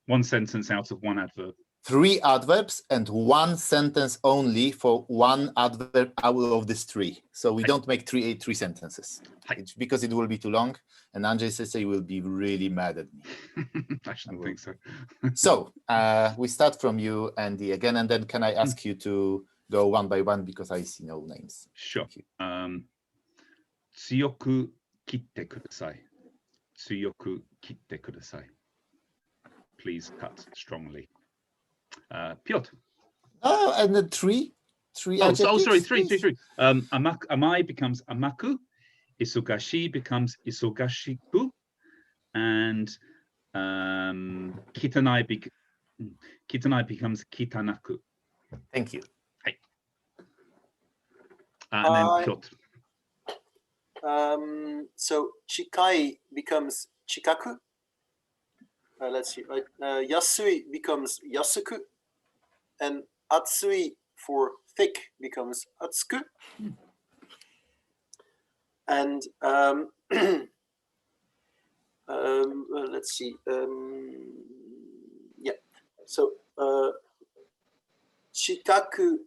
One sentence out of one adverb. 3 adverbs and 1 sentence only for one adverb out of these 3. So we don't make three sentences. It's because it will be too long, and Andrzej Sensei will be really mad at me. I shouldn't think so. So we start from you, Andy, again, and then can I ask you to go one by one because I see no names. Sure. Tsuyoku kitte kudasai. Tsuyoku kitte kudasai. Please cut strongly. Piotr. Oh, and the three adjectives. Oh, sorry, three. Amai becomes amaku. Isogashi becomes isogashiku. And kitanai becomes kitanaku. Thank you. Hey. And then Piotr. So chikai becomes chikaku. Let's see. Yasui becomes yasuku, and atsui for thick becomes atsuku. And let's see. Yeah. So chikaku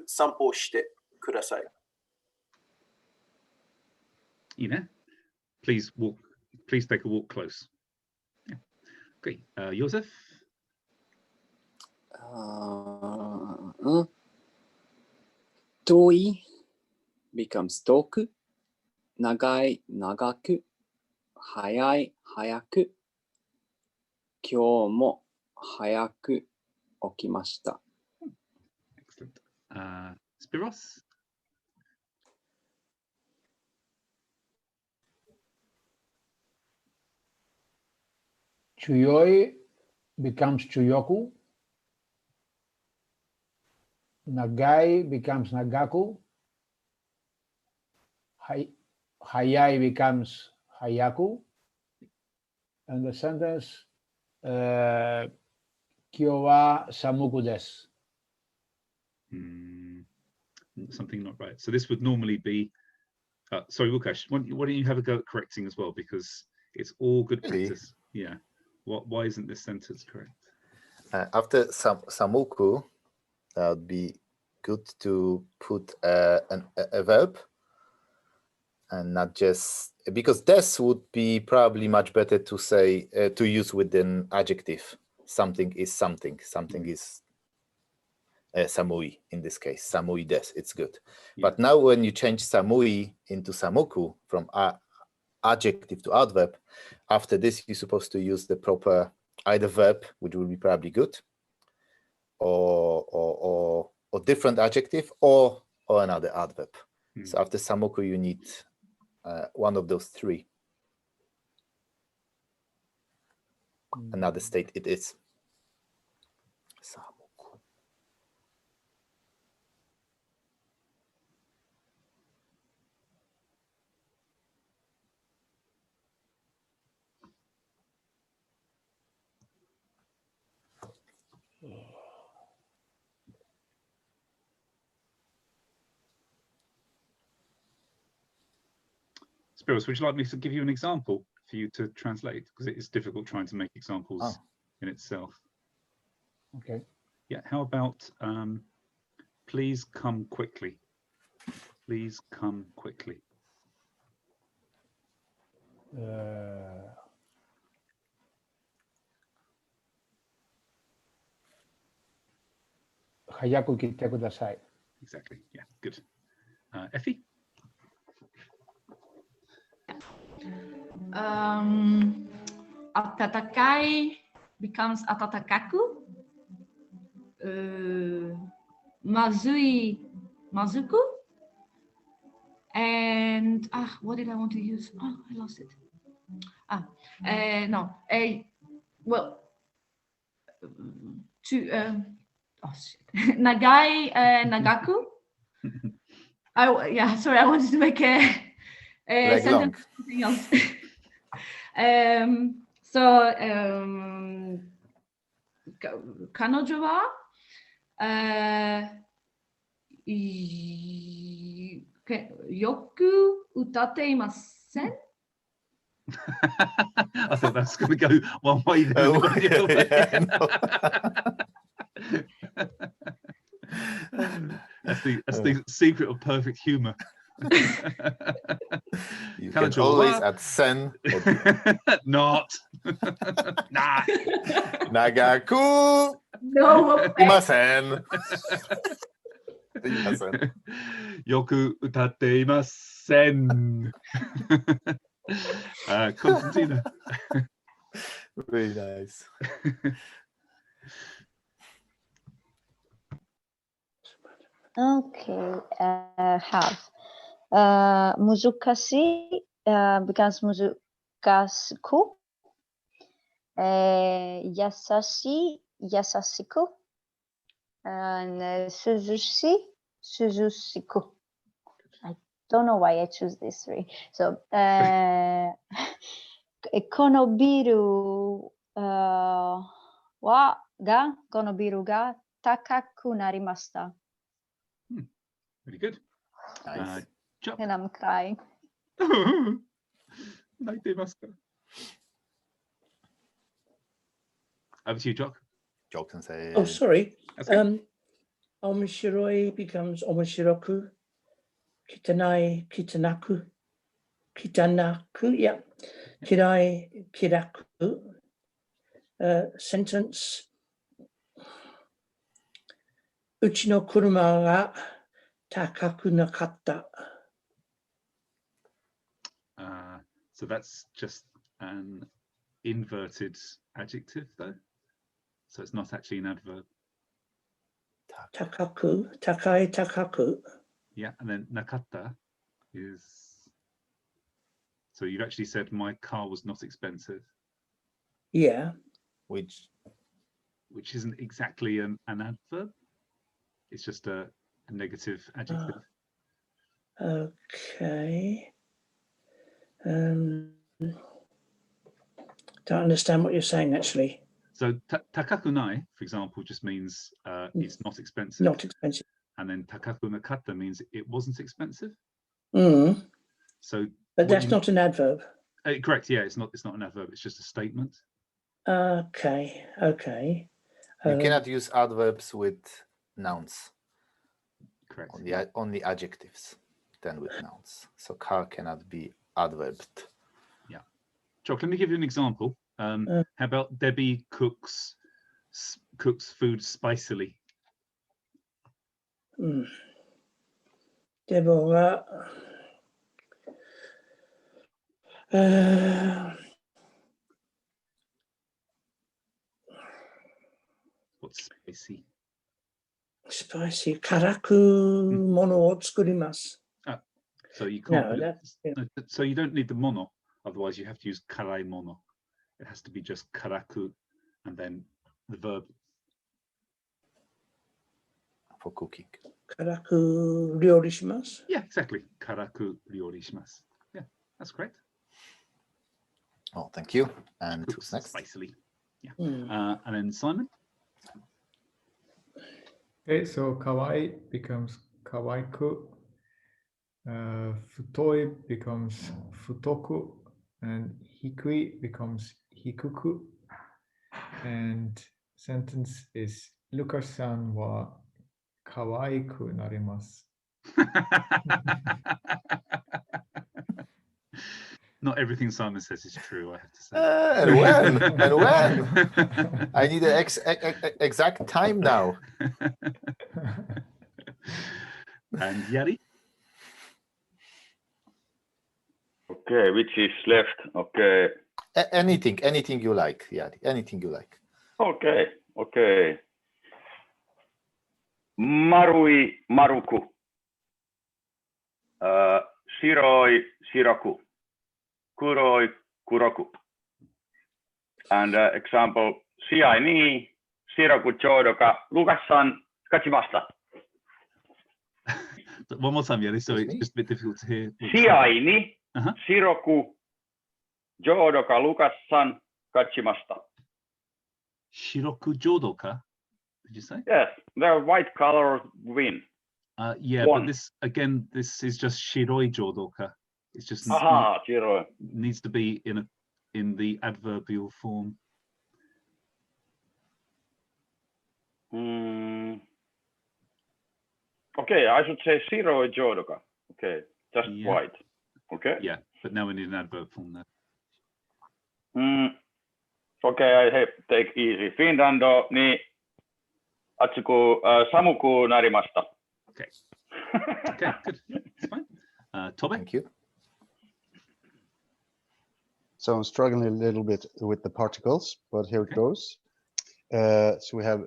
sanpo shite kudasai. Ina, please take a walk close. Yeah. Okay, Joseph. Toi becomes toku, nagai nagaku, hayai hayaku, kyou mo hayaku okimashita. Excellent. Spiros. Chuyoi becomes chuyoku. Nagai becomes nagaku. Hayai becomes hayaku. And the sentence, Kyou wa samuku desu. Something not right. So this would normally be, sorry, Łukasz, why don't you have a go at correcting as well, because it's all good practice. Yeah. Why isn't this sentence correct? After samuku, that would be good to put a verb and not just, because des would be probably much better to say, to use with an adjective. Something is something. Something is samui in this case. Samui des, it's good. Yeah. But now when you change samui into samuku from adjective to adverb, after this you're supposed to use the proper either verb, which will be probably good, or different adjective, or another adverb. So after samuku you need one of those 3. another state it is. Spiros, would you like me to give you an example for you to translate? Because it is difficult trying to make examples in itself. Okay. Yeah, how about please come quickly. Please come quickly. 早く来てください。 Exactly. Yeah, good. Effie? Atatakai becomes atatakaku. Mazui, mazuku. And what did I want to use? Oh, I lost it. No. Well, to oh shit. Nagai, nagaku. Yeah, sorry, I wanted to make a sentence something else. Kanojo wa yoku utate imasen? I thought that's going to go one way. That's the secret of perfect humor. You can always add sen. Not. Nah. Nagaku. No. Imasen. Yoku utatte imasen. Constantina. Very nice. Okay, have. Muzukashii becomes muzukashiku. Yasashi, yasashiku. And suzushi, suzushiku. I don't know why I choose these three. So, kono biru kono biru ga takaku narimashita. Very good. Nice. And I'm crying. Over to you, Jock. Jock can say. Oh, sorry. Omoshiroi becomes omoshiroku. Kitanai, kitanaku. Kitanaku, yeah. Kirai, kiraku. Sentence. Uchi no kuruma ga takaku nakatta. So that's just an inverted adjective, though. So it's not actually an adverb. Takaku, takai, takaku. Yeah, and then nakatta is. So you've actually said my car was not expensive. Yeah. Which isn't exactly an adverb. It's just a negative adjective. Okay. Don't understand what you're saying, actually. So takakunai, for example, just means it's not expensive. Not expensive. And then takaku nakatta means it wasn't expensive. Mm. So, but that's not an adverb. Correct. Yeah, it's not an adverb. It's just a statement. Okay. Okay. You cannot use adverbs with nouns. Correct. Only adjectives then with nouns. So car cannot be adverbed. Yeah. Jock, let me give you an example. How about Debbie cooks food spicily? Deborah. What's spicy? Spicy. Karaku mono o tsukurimasu. So you can't. No, So you don't need the mono. Otherwise, you have to use karai mono. it has to be just karaku and then the verb. For cooking. Karaku ryori shimasu. Yeah, exactly. Karaku ryori shimasu. Yeah, that's correct. Oh, thank you. And who's next? Spicily. Yeah. And then Simon. Okay, so kawaii becomes kawaiku. Futoi becomes futoku, and hikui becomes hikuku. And sentence is Lucas-san wa kawaiku narimasu. Not everything Simon says is true, I have to say. And when? And when? I need an exact time now. And Yari? Okay, which is left? Okay. Anything you like, Yari. Anything you like. Okay, okay. Marui maruku. Shiroi shiraku. Kuroi kuroku. And example, siai ni shiraku chodoka Lucas-san kachimashita. One more time, Yari. Sorry, it's just a bit difficult to hear. Siai ni shiroku jodoka Lucas-san kachimashita. Shiroku jodoka, did you say? Yes, the white color win. Yeah, One. but this again, this is just shiroi jodoka. It's just shiroi. Needs to be in the adverbial form. Okay, I should say shiroi jodoka. Okay, just white. Okay. Yeah, but now we need an adverb form there. Okay, I take easy. Finlando ni atsuku samuku narimashita. Okay. Okay, good. That's fine. Tobe? Thank you. So I'm struggling a little bit with the particles, but here it goes. So we have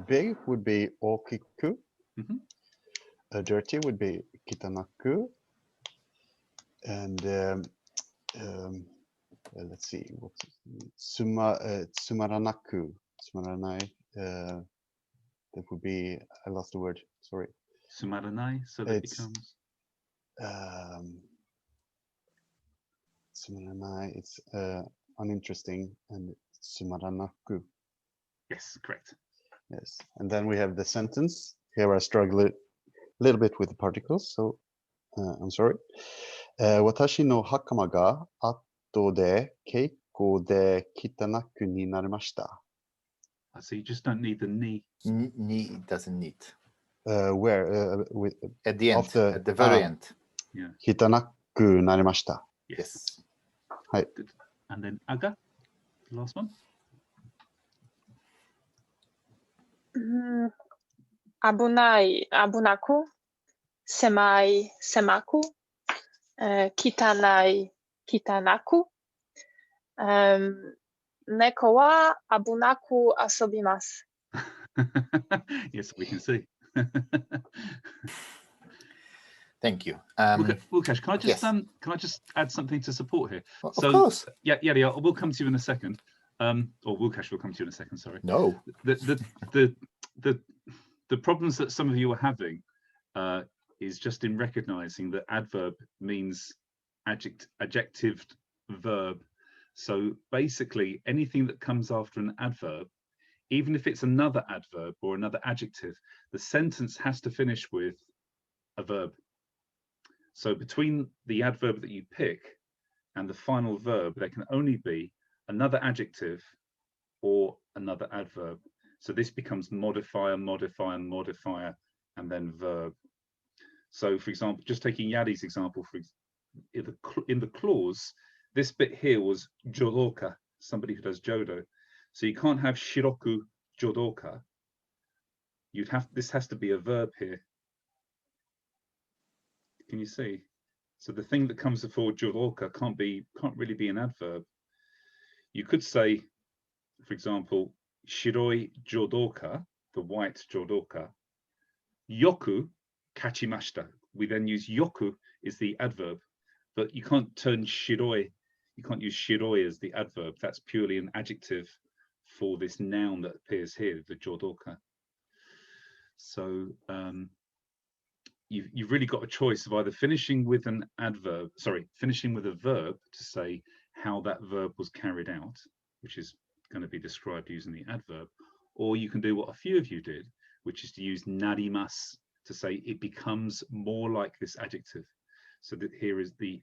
big would be okiku. Dirty would be kitanaku. And let's see, what's sumaranaku. Sumaranai. That would be, I lost the word, sorry. Sumaranai, so that becomes? Sumaranai, it's uninteresting, and sumaranaku. Yes, correct. Yes, and then we have the sentence. Here I struggle a little bit with the particles, so I'm sorry. Watashi no hakama ga atto de keikkou de kitanaku ni narimashita. So you just don't need the ni. Ni doesn't need. Where? At the end, at the very end. Yeah. Kitanaku narimashita. Yes. Hi. Good. And then aga, the last one. Abunai abunaku. Semai semaku. Kitanai kitanaku. Neko wa abunaku asobimasu. Yes, we can see. Thank you. Łukasz, can I just yes. can I just add something to support here? Of course. Yeah, we'll come to you in a second. Or Łukasz will come to you in a second. Sorry. No. The problems that some of you are having is just in recognizing that adverb means adjectived verb. So basically, anything that comes after an adverb, even if it's another adverb or another adjective, the sentence has to finish with a verb. So between the adverb that you pick and the final verb, there can only be another adjective or another adverb. So this becomes modifier, modifier, modifier, and then verb. So for example, just taking Yadi's example, in the clause, this bit here was jodoka, somebody who does jodo. So you can't have shiroku jodoka. This has to be a verb here. Can you see? So the thing that comes before jodoka can't really be an adverb. You could say, for example, shiroi jodoka, the white jodoka, yoku kachimashita. We then use yoku is the adverb, but you can't turn shiroi you can't use shiroi as the adverb. That's purely an adjective for this noun that appears here, the jodoka. So you've really got a choice of either finishing with an adverb, finishing with a verb to say how that verb was carried out, which is going to be described using the adverb, or you can do what a few of you did, which is to use narimas to say it becomes more like this adjective. So that here is the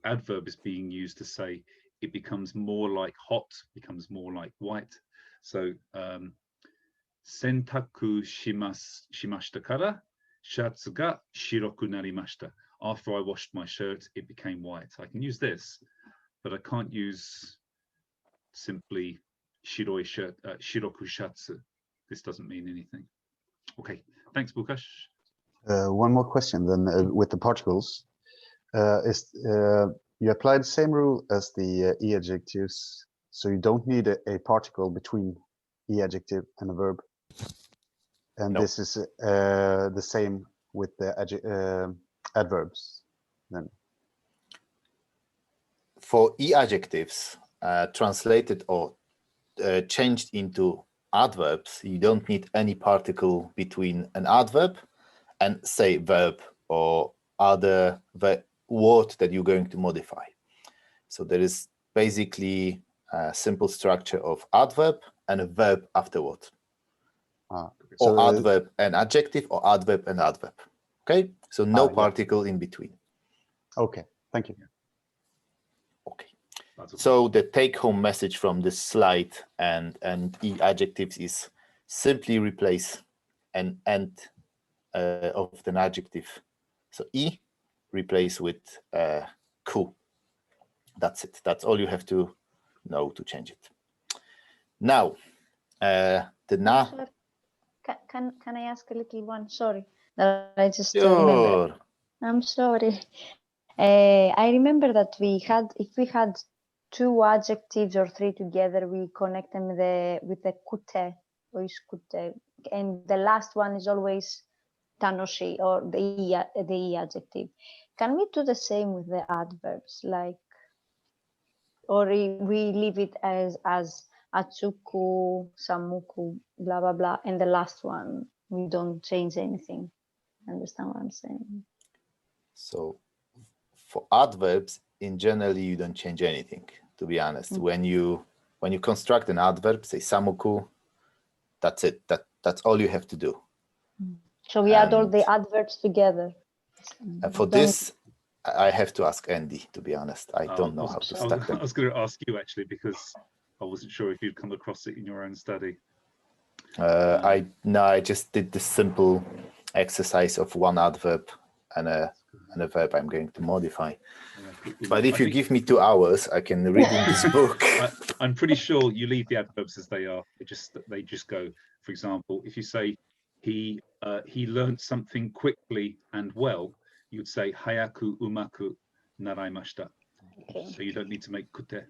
adverb is being used to say it becomes more like hot, becomes more like white. So sentaku shimashita kara shatsu ga shiroku narimashita. After I washed my shirt, it became white. I can use this, but I can't use simply shiroi shirt, shiroku shatsu. This doesn't mean anything. Okay, thanks, Łukasz. One more question then with the particles. You apply the same rule as the e adjectives, so you don't need a particle between e adjective and a verb. And No. this is the same with the adverbs then. For e adjectives translated or changed into adverbs, you don't need any particle between an adverb and say verb or other word that you're going to modify. So there is basically a simple structure of adverb and a verb afterward. Or adverb and adjective, or adverb and adverb. Okay, so no particle in between. Okay, thank you. Okay, so the take-home message from this slide and e adjectives is simply replace an end of an adjective. So e replace with ku. That's it. That's all you have to know to change it. Now, the na. Can I ask a little one? Sorry, that I just Sure. remember. I'm sorry. I remember that if we had two adjectives or three together, we connect them with the kute or iskute, and the last one is always tanoshi or the e adjective. Can we do the same with the adverbs, like, or we leave it as atsuku, samuku, blah blah blah, and the last one we don't change anything? Understand what I'm saying? So for adverbs, in general, you don't change anything, to be honest. When you construct an adverb, say samuku, that's it. That's all you have to do. So we add all the adverbs together. For this, I have to ask Andy, to be honest. I don't know how to stack them. I was going to ask you actually, because I wasn't sure if you'd come across it in your own study. I just did the simple exercise of one adverb and a verb I'm going to modify. But if you give me 2 hours, I can read in this book. I'm pretty sure you leave the adverbs as they are. They just go. For example, if you say he learned something quickly and well, you'd say hayaku umaku naraimashita. Okay. So you don't need to make kute.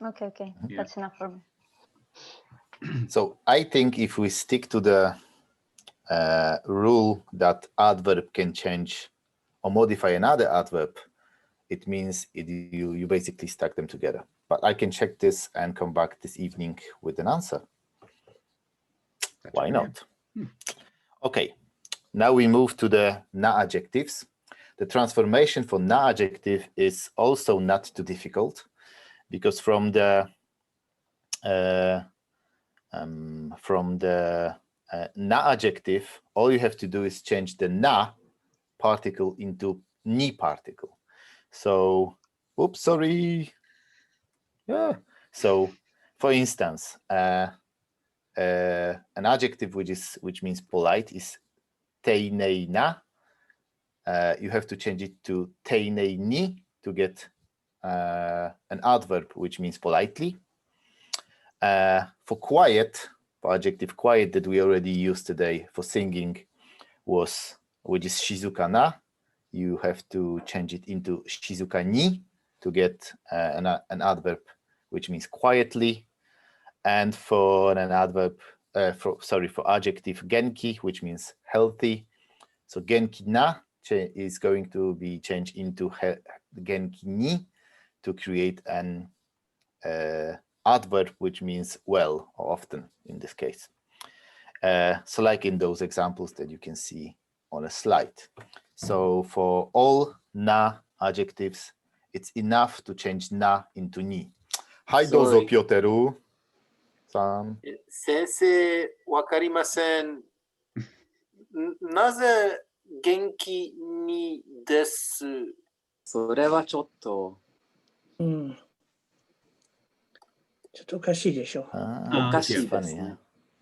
Okay. Yeah. That's enough for me. So I think if we stick to the rule that adverb can change or modify another adverb, it means you basically stack them together. But I can check this and come back this evening with an answer. Why not? Okay, now we move to the na adjectives. The transformation for na adjective is also not too difficult, because from the na adjective, all you have to do is change the na particle into ni particle. So, oops, sorry. Yeah. So, for instance, an adjective which means polite is teinei na. You have to change it to teinei ni to get an adverb which means politely. For quiet, for adjective quiet that we already used today for singing, which is shizuka na. You have to change it into shizuka ni to get an adverb which means quietly. And for an adverb, for adjective genki, which means healthy. So genki na is going to be changed into genki ni to create an adverb which means well or often in this case. So like in those examples that you can see on a slide. So for all na adjectives, it's enough to change na into ni. Hi, dozo, Pioteru. 先生、わかりません。なぜ元気にです？それはちょっと。ちょっとおかしいでしょ。おかしいですね。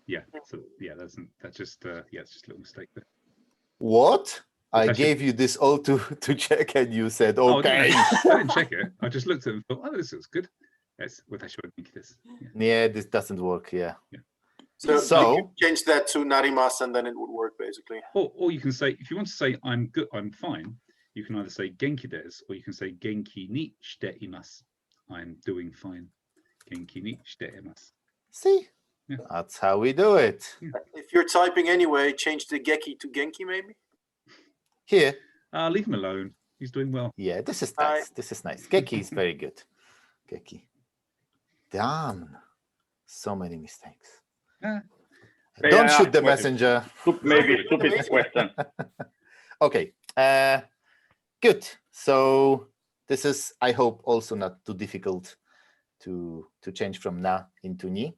Yeah, so yeah, that's just yeah, it's just a little mistake there. What? I gave you this all to check, and you said okay. I didn't check it. I just looked at it and thought, oh, this looks good. Yes, what I should think this. Yeah, this doesn't work. Yeah. So you change that to narimasu, and then it would work basically. Or you can say, if you want to say I'm good, I'm fine. You can either say genki desu, or you can say genki ni shite imasu. I'm doing fine. Genki ni shite imasu. See, that's how we do it. If you're typing anyway, change the geki to genki maybe. Here. Leave him alone. He's doing well. Yeah, this is nice. This is nice. Geki is very good. Geki. Damn. So many mistakes. Don't shoot the messenger. Maybe stupid question. Okay. Good. So this is, I hope, also not too difficult to change from na into ni.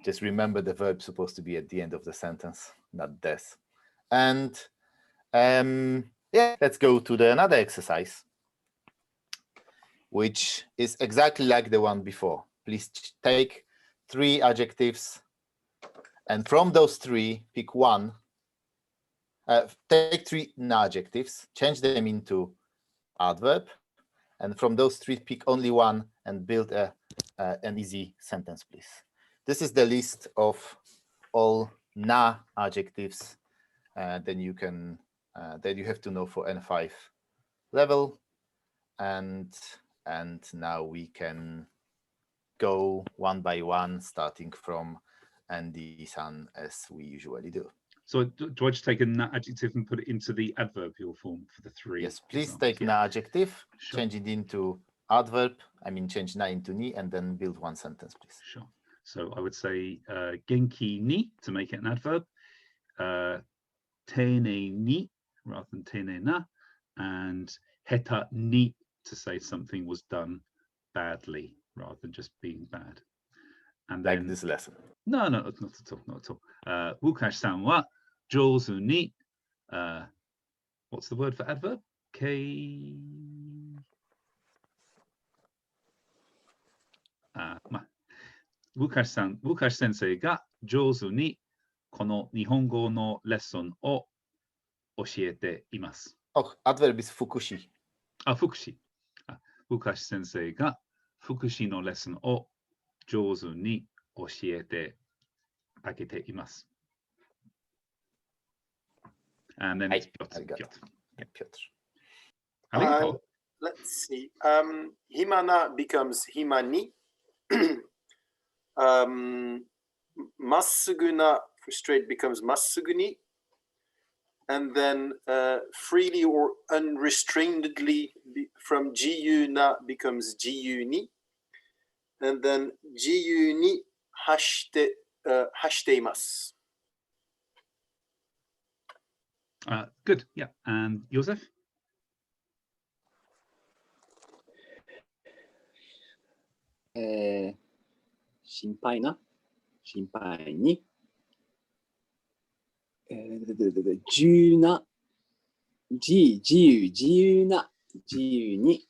Just remember the verb supposed to be at the end of the sentence, not des. And yeah, let's go to another exercise, which is exactly like the one before. Please take 3 adjectives, and from those 3, pick one. Take 3 adjectives, change them into adverb, and from those 3, pick only one and build an easy sentence, please. This is the list of all na adjectives that you can that you have to know for N5 level, and now we can go one by one, starting from Andy-san as we usually do. So do I just take a na adjective and put it into the adverbial form for the 3? Yes, please take na adjective, change it into adverb. I mean, change na into ni, and then build one sentence, please. Sure. So I would say genki ni to make it an adverb, tene ni rather than tene na, and heta ni to say something was done badly rather than just being bad. And then like this lesson. No, not at all, not at all. Wukash-san wa jouzu ni, what's the word for adverb? Wukash sensei ga jouzu ni kono nihongo no lesson o oshiete imasu. Oh, adverb is fukushi. Fukushi. Wukash sensei ga fukushi no lesson o jouzu ni oshiete agete imasu. And then it's Piotr. Piotr. Let's see. Himana becomes himani. Massuguna for straight becomes massuguni. And then freely or unrestrainedly from jiyu na becomes jiyu ni. And then jiyu ni hashite imasu. Good, yeah. And Joseph? Shinpai na, shinpai ni. Jiyu na, jiyu na, jiyu ni.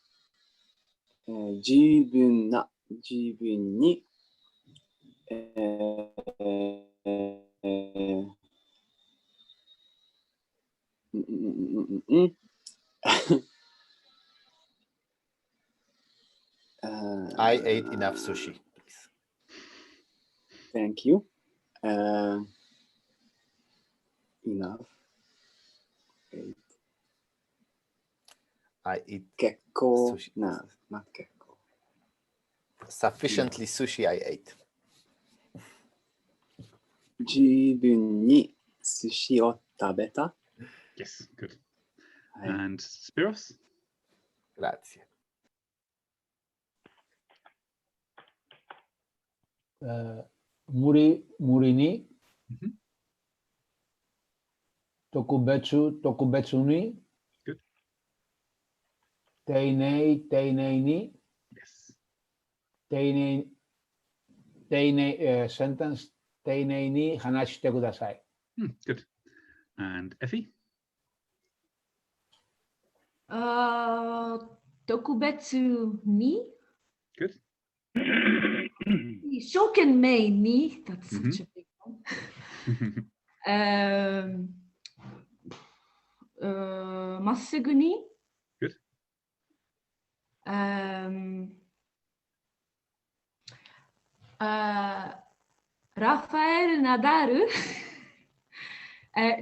Jubun na, jubun ni. I ate enough sushi, please. Thank you. Enough. I eat Gekko. sushi. No, not gekko. Sufficiently sushi I ate. Jibun ni sushi o tabeta. Yes, good. And Spiros? Grazie. 無理に、特別に、Good. 丁寧に、Yes. センテンス、丁寧に話してください。Good. And Effie? 特別に Good. 一生懸命に That's such a big one. まっすぐに Good. ラファエル・ナダル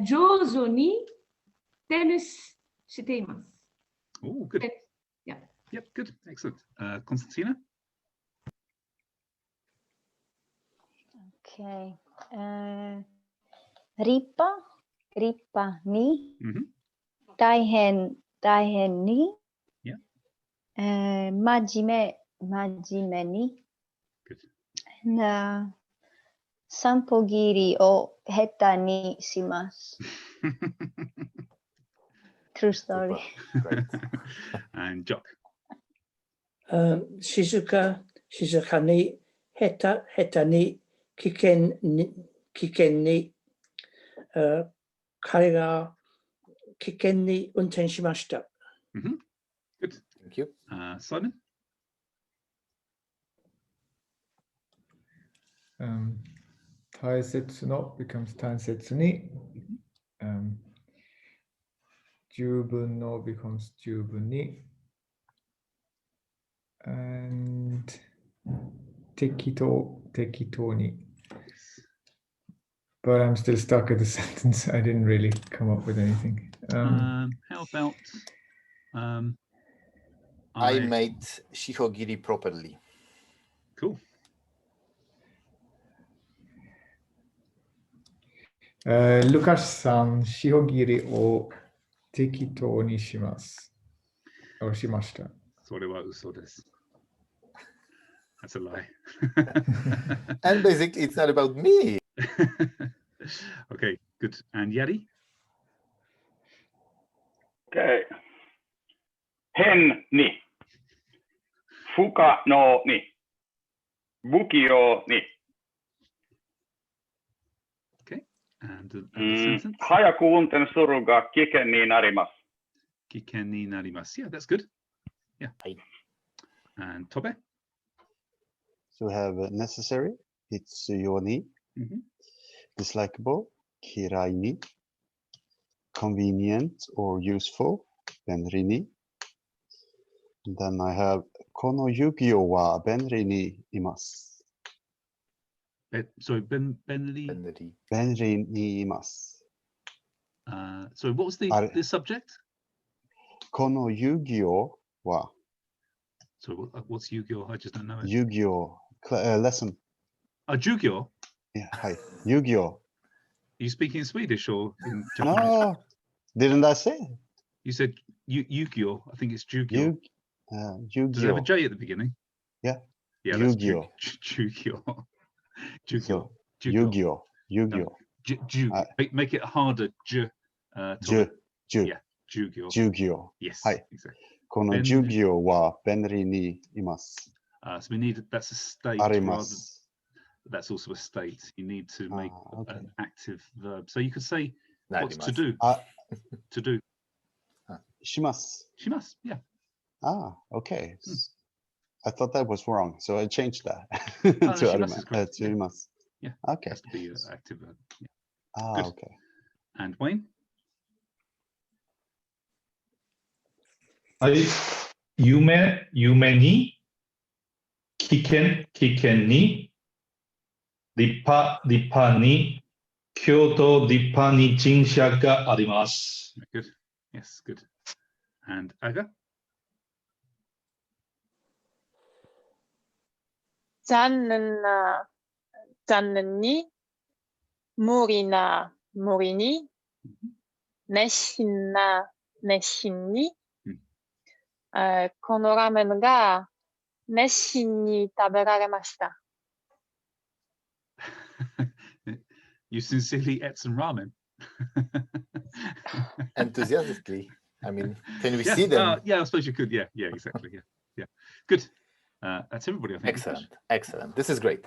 上手にテニスしています。Oh, good. Yeah. Yep, good. Excellent. Konstantina? Okay. 立派に、大変に、Yeah. 真面目に、散歩切りを下手にします。True story. And Jock? 静かに、下手に、危険に、彼が危険に運転しました。Good. Thank you. Simon? 大切の becomes 大切に。十分の becomes 十分に。And 適当に。But I'm still stuck at the sentence. I didn't really come up with anything. How about I made shihogiri properly. Cool. Lukas-san, shihogiri o tekitou ni shimasu. Or shimashita. それは嘘です。That's a lie. And basically, it's not about me. Okay, good. And Yari? Okay. 変に、不可能に、不器用に。Okay. And the sentence? 早く運転するが危険になります。危険になります. Yeah, that's good. Yeah. And Tobe? So we have necessary, it's yoni, dislikable, kirai ni, convenient or useful, benri ni. And then I have kono Yu-Gi-Oh wa benri ni imasu. Sorry, Benri ni imasu. Sorry, what was the subject? Kono Yu-Gi-Oh wa. So what's Yu-Gi-Oh? I just don't know it. Yu-Gi-Oh lesson. Yu-Gi-Oh? Yeah, hi. Yu-Gi-Oh. Are you speaking Swedish or in Japanese? No, didn't I say? You said Yu-Gi-Oh. I think it's Yu-Gi-Oh. Yu-Gi-Oh. Does it have a J at the beginning? Yeah. Yeah, Yu-Gi-Oh. Yu-Gi-Oh. Yu-Gi-Oh. Yu-Gi-Oh. Yu-Gi-Oh. Make it harder. Yeah, Yu-Gi-Oh. Yu-Gi-Oh. Yes. Hi. Exactly. このYu-Gi-Ohは便利にいます。So we need that's a state. あります。That's also a state. You need to make an active verb. So you could say what's to do. To do. します。します. Yeah. Ah, okay. I thought that was wrong, so I changed that to います. Yeah. Okay. It has to be an active verb. Yeah. Ah, okay. And Wayne? はい。夢に、危険に、立派に、京都立派に神社があります。Good. Yes, good. And Aga? 残念に、無理に、熱心に、このラーメンが熱心に食べられました。You sincerely ate some ramen. Enthusiastically. I mean, can we Yeah, see them? yeah, I suppose you could. Yeah, yeah, exactly. Yeah, yeah. Good. That's everybody, I think. Excellent, excellent. This is great.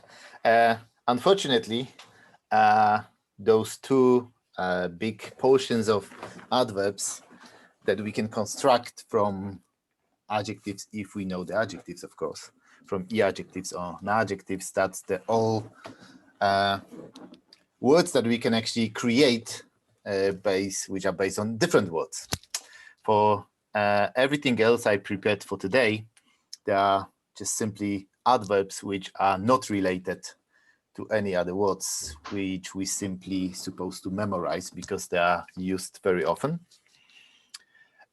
Unfortunately, those two big portions of adverbs that we can construct from adjectives, if we know the adjectives, of course, from e-adjectives or n-adjectives, that's the all words that we can actually create which are based on different words. For everything else I prepared for today, there are just simply adverbs which are not related to any other words, which we simply supposed to memorize because they are used very often.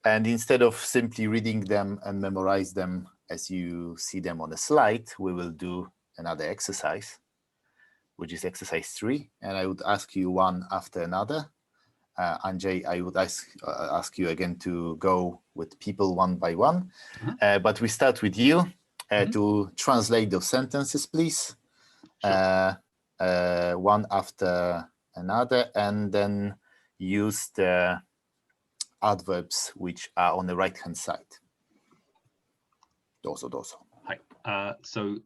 And instead of simply reading them and memorize them as you see them on a slide, we will do another exercise, which is exercise 3. And I would ask you one after another. Andrzej, I would ask you again to go with people one by one. But we start with you to translate those sentences, please. Sure. One after another, and then use the adverbs which are on the right-hand side. Dozo. Hi. So,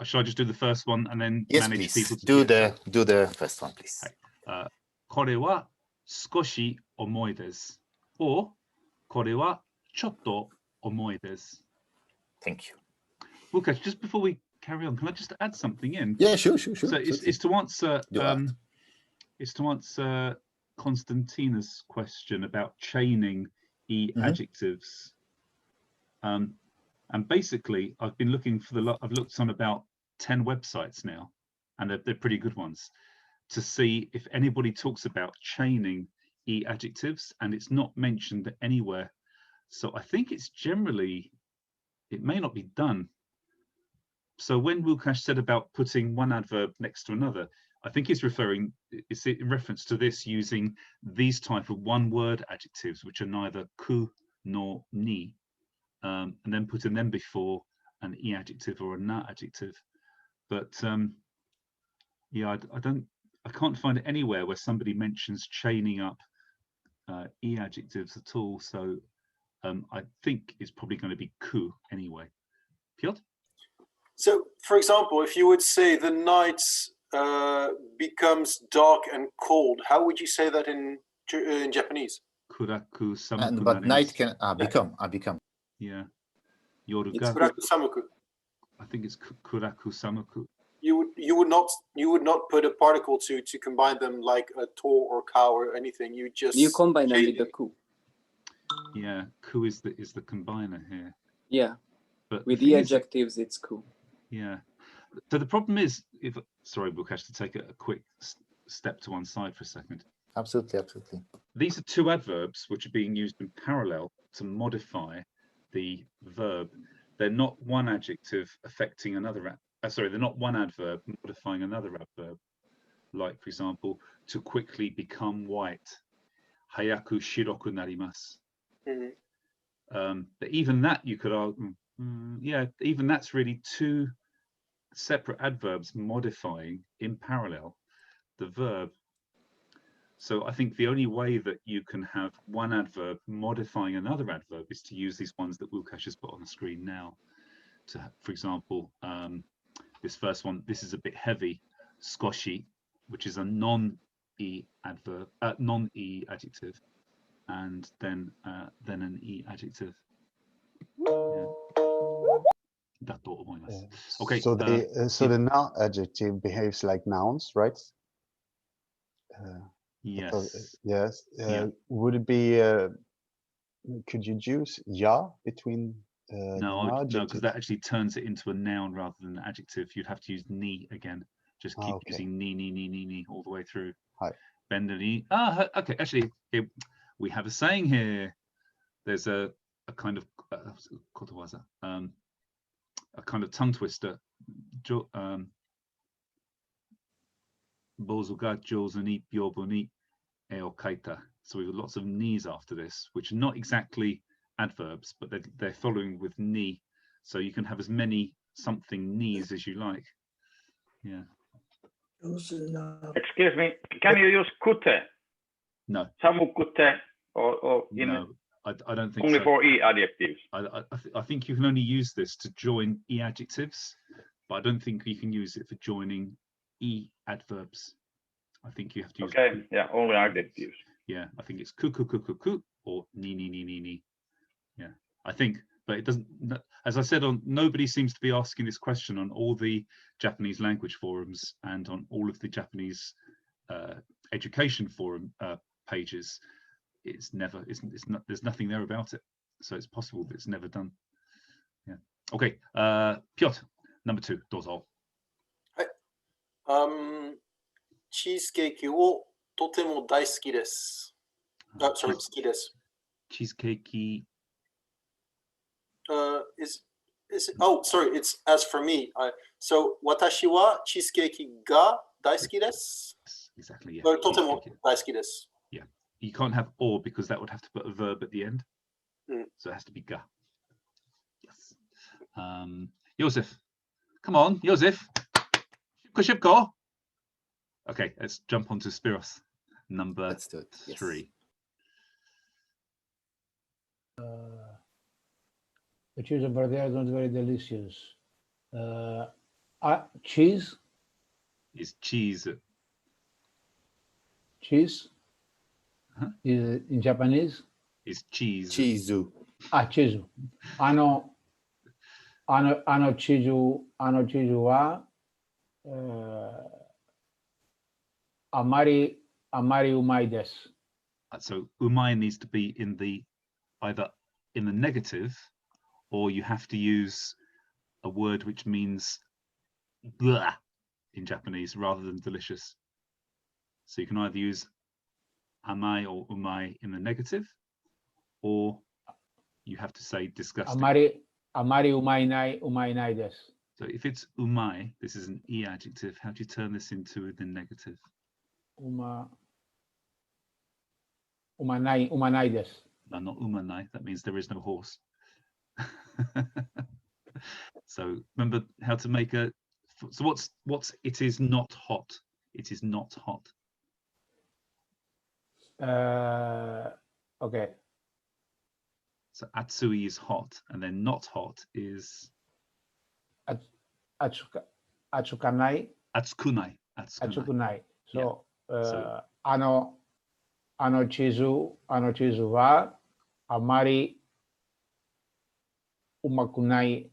should I just do the first one and then yes, manage please. people to do the first one, please. Hi. これは少し重いです。or これはちょっと重いです。Thank you. Okay, just before we carry on, can I just add something in? Yeah, sure. So it's to answer Konstantina's question about chaining e-adjectives. And basically, I've been looking for I've looked on about 10 websites now, and they're pretty good ones, to see if anybody talks about chaining e-adjectives, and it's not mentioned anywhere. So I think it's generally, it may not be done. So when Łukasz said about putting one adverb next to another, I think it's in reference to this, using these type of one-word adjectives, which are neither ku nor ni, and then putting them before an e-adjective or a na adjective. But yeah, I can't find it anywhere where somebody mentions chaining up e-adjectives at all. So I think it's probably going to be ku anyway. Piotr? So, for example, if you would say the night becomes dark and cold, how would you say that in Japanese? Kuraku samaku. But night can become. Yeah. It's kuraku samaku. I think it's kuraku samaku. You would not put a particle to combine them like a to or cow or anything. You combine them with the ku. Yeah, ku is the combiner here. Yeah. But with the adjectives, it's ku. Yeah. So the problem is, sorry, Łukasz, to take a quick step to one side for a second. Absolutely. These are two adverbs which are being used in parallel to modify the verb. They're not one adjective affecting another. They're not one adverb modifying another adverb. Like, for example, to quickly become white. Hayaku shiroku narimasu. But even that, you could argue, even that's really two separate adverbs modifying in parallel the verb. So I think the only way that you can have one adverb modifying another adverb is to use these ones that Łukasz has put on the screen now. For example, this first one, this is a bit heavy, skoshi, which is a non-e adverb, non-e adjective, and then an e adjective. Okay. So the noun adjective behaves like nouns, right? Yes. Yes. Would it be? Could you use ya between? No, because that actually turns it into a noun rather than an adjective. You'd have to use ni again. Just keep using ni all the way through. Hi. Bend the knee. Okay. Actually, we have a saying here. There's a kind of a kind of tongue twister. Bozuga jozuni byobuni eokaita. So we've got lots of knees after this, which are not exactly adverbs, but they're following with ni. So you can have as many something knees as you like. Yeah. Excuse me, can you use kute? No. Samu kute or in No, I don't think only so. for e adjectives? I think you can only use this to join e adjectives, but I don't think you can use it for joining e adverbs. I think you have to use. Okay, yeah, only adjectives. Yeah, I think it's ku or ni. Yeah, I think, but it doesn't. As I said, nobody seems to be asking this question on all the Japanese language forums and on all of the Japanese education forum pages. It's never. It's not. There's nothing there about it. So it's possible that it's never done. Yeah. Okay. Piotr, number 2. どうぞ。チーズケーキをとても大好きです。好きです。チーズケーキ。Oh, sorry, it's as for me. So, 私はチーズケーキが大好きです。Exactly, yeah. とても大好きです。Yeah. You can't have or because that would have to put a verb at the end. Mm. So it has to be ga. Yes. Joseph. Come on, Joseph. Shipko. Okay, let's jump on to Spiros. Number 3. The cheese over there is not very delicious. Cheese? Is cheese. Cheese? Is in Japanese? Is cheese. Chizu. Chizu. チーズは、あまりうまいです。So umai needs to be in the either in the negative, or you have to use a word which means blah in Japanese rather than delicious. So you can either use amai or umai in the negative, or you have to say disgusting. あまりうまいないです。So if it's umai, this is an e adjective. How do you turn this into the negative? うまないです。No, not umanai. That means there is no horse. So remember how to make a. So what's it is not hot. It is not hot. Okay. So atsui is hot, and then not hot is. Atsukanai. Atsukunai. So, yeah. あのチーズはあまりうまくない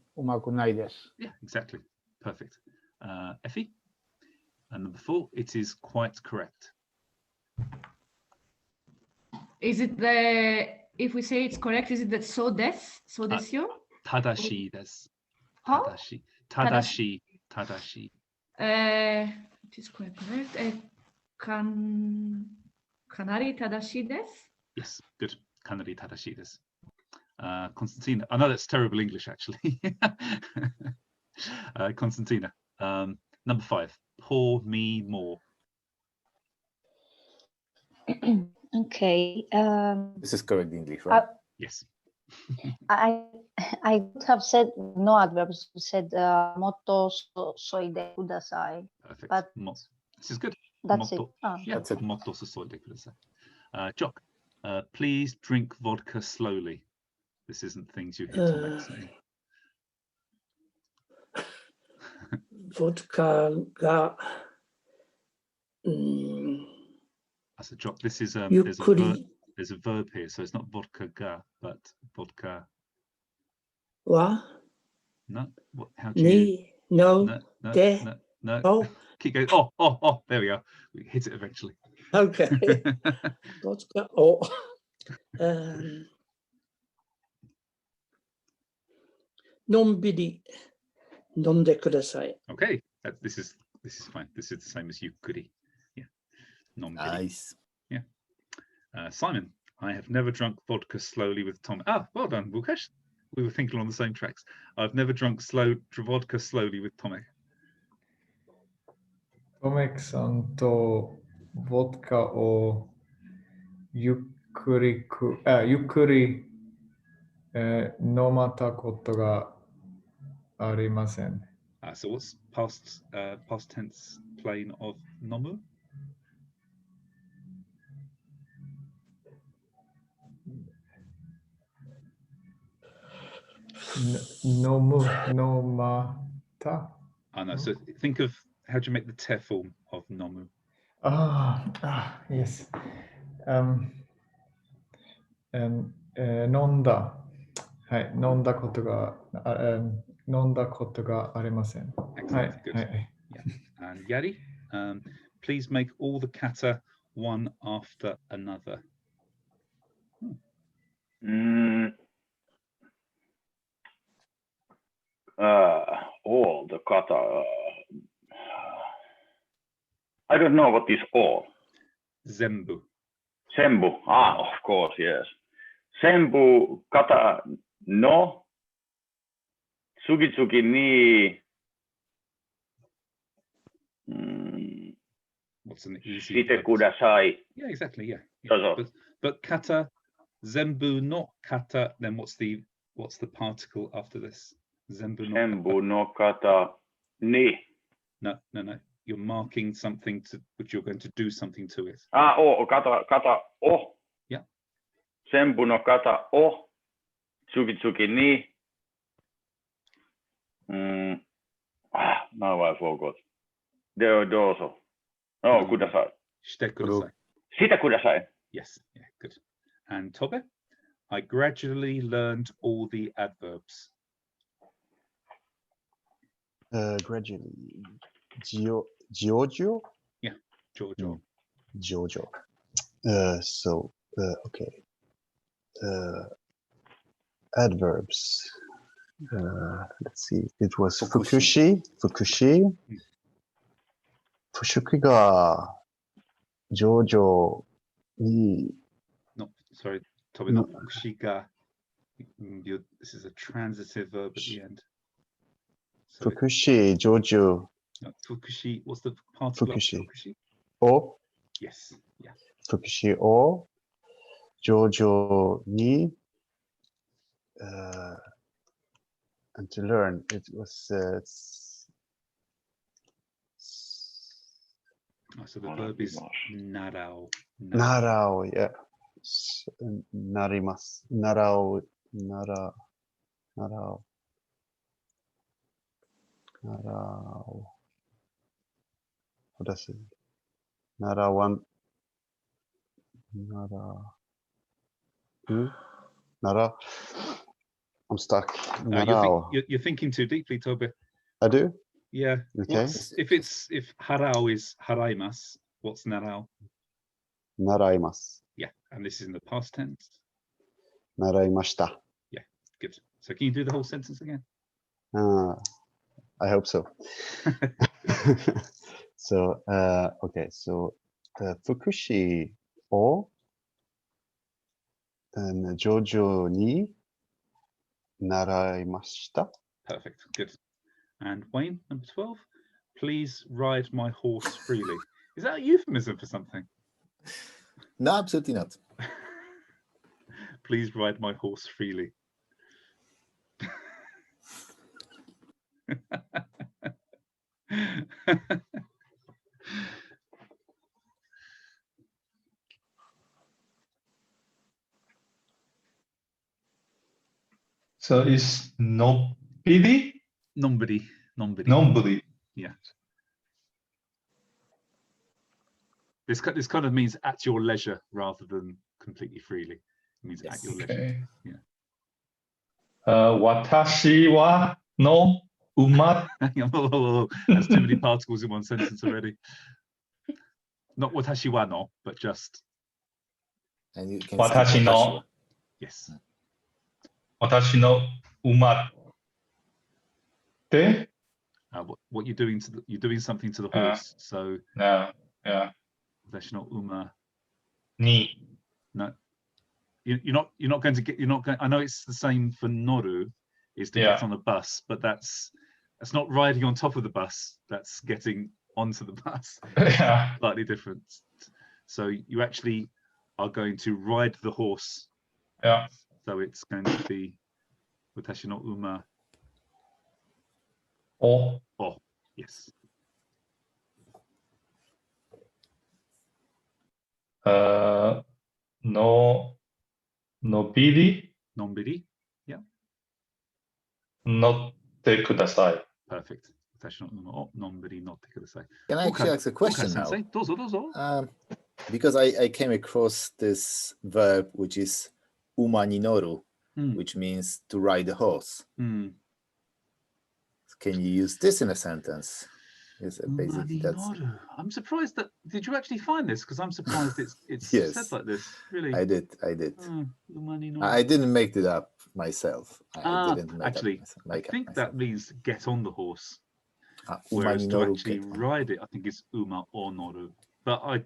です。Yeah, exactly. Perfect. Effie? And number 4, it is quite correct. Is it if we say it's correct, is it that so desu? So desu? Tadashi desu. How? Tadashi. It is quite correct. Kanari tadashi desu? Yes, good. Kanari tadashi desu. Constantina. I know that's terrible English, actually. Constantina. Number 5. Pour me more. Okay. This is correct English, right? Yes. I would have said no adverbs. Said motto soide kudasai. Perfect. But this is good. That's motto. It. Yeah, that's it. Motto soide kudasai. Jock, please drink vodka slowly. This isn't things you hear Tomek saying. Vodka ga. That's a Jock. This is there's a verb here, so it's not vodka ga, but vodka. What? No. What? How do you? No. No. Oh. Keep going. Oh. There we are. We hit it eventually. Okay. Vodka. Oh. Nonbiri. Nonde kudasai. Okay. This is fine. This is the same as yukuri. Yeah. Nonbiri. Nice. Yeah. Simon, I have never drunk vodka slowly with Tom. Well done, Wukash. We were thinking on the same tracks. I've never drunk vodka slowly with Tomek. Tomek-san to vodka o yukkuri nomata koto ga arimasen. So what's past tense plain of nomu? Nomu, nomata. No. So think of how do you make the te form of nomu? Yes. 飲んだ。はい、飲んだことがありません。はい、Excellent. Good. はい。Yeah. And Yari, please make all the kata one after another. All the kata. I don't know what is all. Zenbu. Senbu. Of course, yes. Senbu kata no tsugitsugi ni. What's an easy? Shite kudasai. Yeah, exactly. Yeah. So. But kata zenbu no kata. Then what's the particle after this? Zenbu no. Senbu no kata ni. No. You're marking something to which you're going to do something to it. Kata o. Yeah. Senbu no kata o tsugitsugi ni. Now I forgot. Dozo. Oh, kudasai. Shite kudasai. Shite kudasai. Yes. Yeah. Good. And Tobe, I gradually learned all the adverbs. Gradually. Giorgio? Yeah, Giorgio. Giorgio. Okay. Adverbs. Let's see. It was Fukushi. Fukushi ga Giorgio ni. No, sorry, Toby, not Fukushi ga. This is a transitive verb at the end. So Fukushi, Giorgio. Fukushi, what's the particle of Fukushi? O. Yes. Yeah. Fukushi o Giorgio ni. And to learn, it was. So the verb is narao. Narao, yeah. Narimasu. Narao. What does it? Nara. I'm stuck. You're thinking too deeply, Toby. I do? Yeah. Okay. If harao is haraimas, what's narao? Naraimasu. Yeah, and this is in the past tense. Naraimashita. Yeah, good. So can you do the whole sentence again? I hope so. So, okay, so Fukushi o and Giorgio ni naraimashita. Perfect, good. And Wayne, number 12, please ride my horse freely. Is that a euphemism for something? No, absolutely not. Please ride my horse freely. So it's nobody? Nobody. Yeah. This kind of means at your leisure rather than completely freely. It means at your leisure. Yeah. Watashi wa no uma. That's too many particles in one sentence already. Not watashi wa no, but just. And you can watashi no. Yes. Watashi no uma. What you're doing you're doing something to the horse. So. Yeah. Watashi no uma. Ni. No. You're not going to get. I know it's the same for noru, is to get on a bus, but that's not riding on top of the bus. That's getting onto the bus. Yeah. Slightly different. So you actually are going to ride the horse. Yeah. So it's going to be watashi no uma. O. O. Yes. No. Nobiri. Nonbiri. Yeah. Notte kudasai. Perfect. Nonbiri notte kudasai. Can I actually ask a question now? Sensei. Dozo, dozo. Because I came across this verb, which is uma ni noru, which means to ride a horse. Can you use this in a sentence? Basically, that's... I'm surprised that. Did you actually find this? Because I'm surprised it's Yes, said like this. Really, I did. Oh, I didn't make it up myself. I didn't make actually, I think that means get on the horse. Whereas to actually ride it, I think it's uma or noru. But I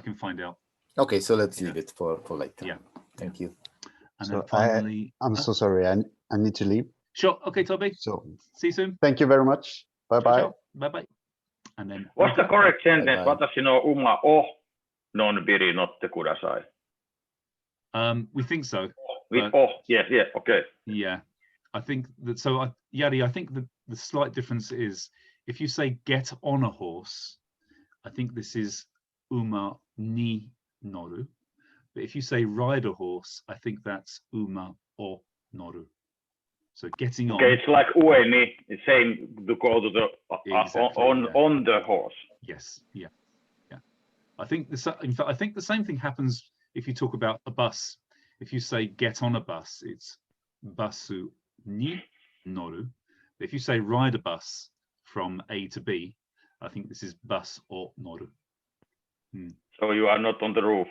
can find out. Okay, so let's leave it for later. Yeah. Thank you. So And then finally, I'm so sorry. I need to leave. Sure. Okay, Toby. So see you soon. Thank you very much. Bye bye. Bye bye. And then what's the correct sentence? Watashi no uma o nonbiri notte kudasai. We think so. With oh, yeah, okay. Yeah, I think that. So, Yari, I think the slight difference is if you say get on a horse, I think this is uma ni noru. But if you say ride a horse, I think that's uma o noru. So getting on. Okay, it's like ueni, it's same to go to the on the horse. Yes, yeah. I think in fact, I think the same thing happens if you talk about a bus. If you say get on a bus, it's basu ni noru. But if you say ride a bus from A to B, I think this is bus or noru. So you are not on the roof.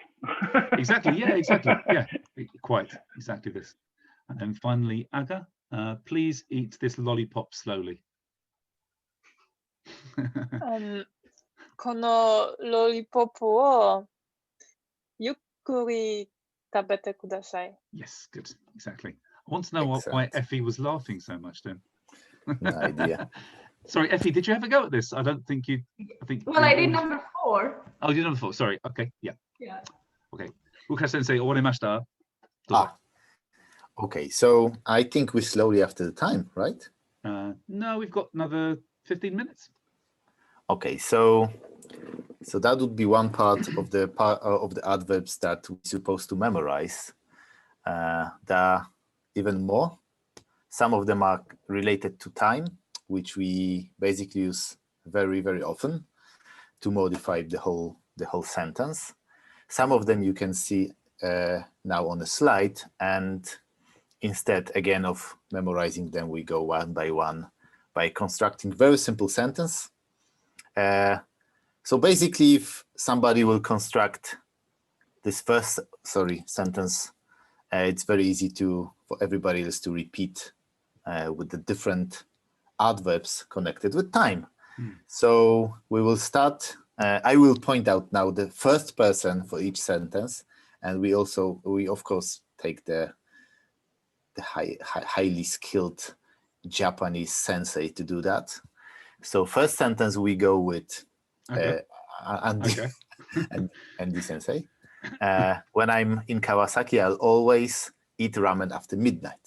Exactly. Yeah. Exactly. Yeah. Quite exactly this. And then finally, Aga, please eat this lollipop slowly. このロリポップをゆっくり食べてください。 Yes, good. Exactly. I want to know why Effie was laughing so much then. No idea. Sorry, Effie, did you ever go at this? I don't think you. I think. Well, I did number 4. Oh, you did number 4. Sorry. Okay. Yeah. Yeah. Okay. Uka Sensei, owarimashita. Okay, so I think we slowly after the time, right? No, we've got another 15 minutes. Okay, so that would be one part of the adverbs that we're supposed to memorize. There are even more. Some of them are related to time, which we basically use very, very often to modify the whole sentence. Some of them you can see now on the slide, and instead, again, of memorizing them, we go one by one by constructing very simple sentence. So basically, if somebody will construct this first sentence, it's very easy for everybody else to repeat with the different adverbs connected with time. So we will start. I will point out now the first person for each sentence, and we of course take the highly skilled Japanese sensei to do that. So first sentence we go with Andy sensei. When I'm in Kawasaki, I'll always eat ramen after midnight.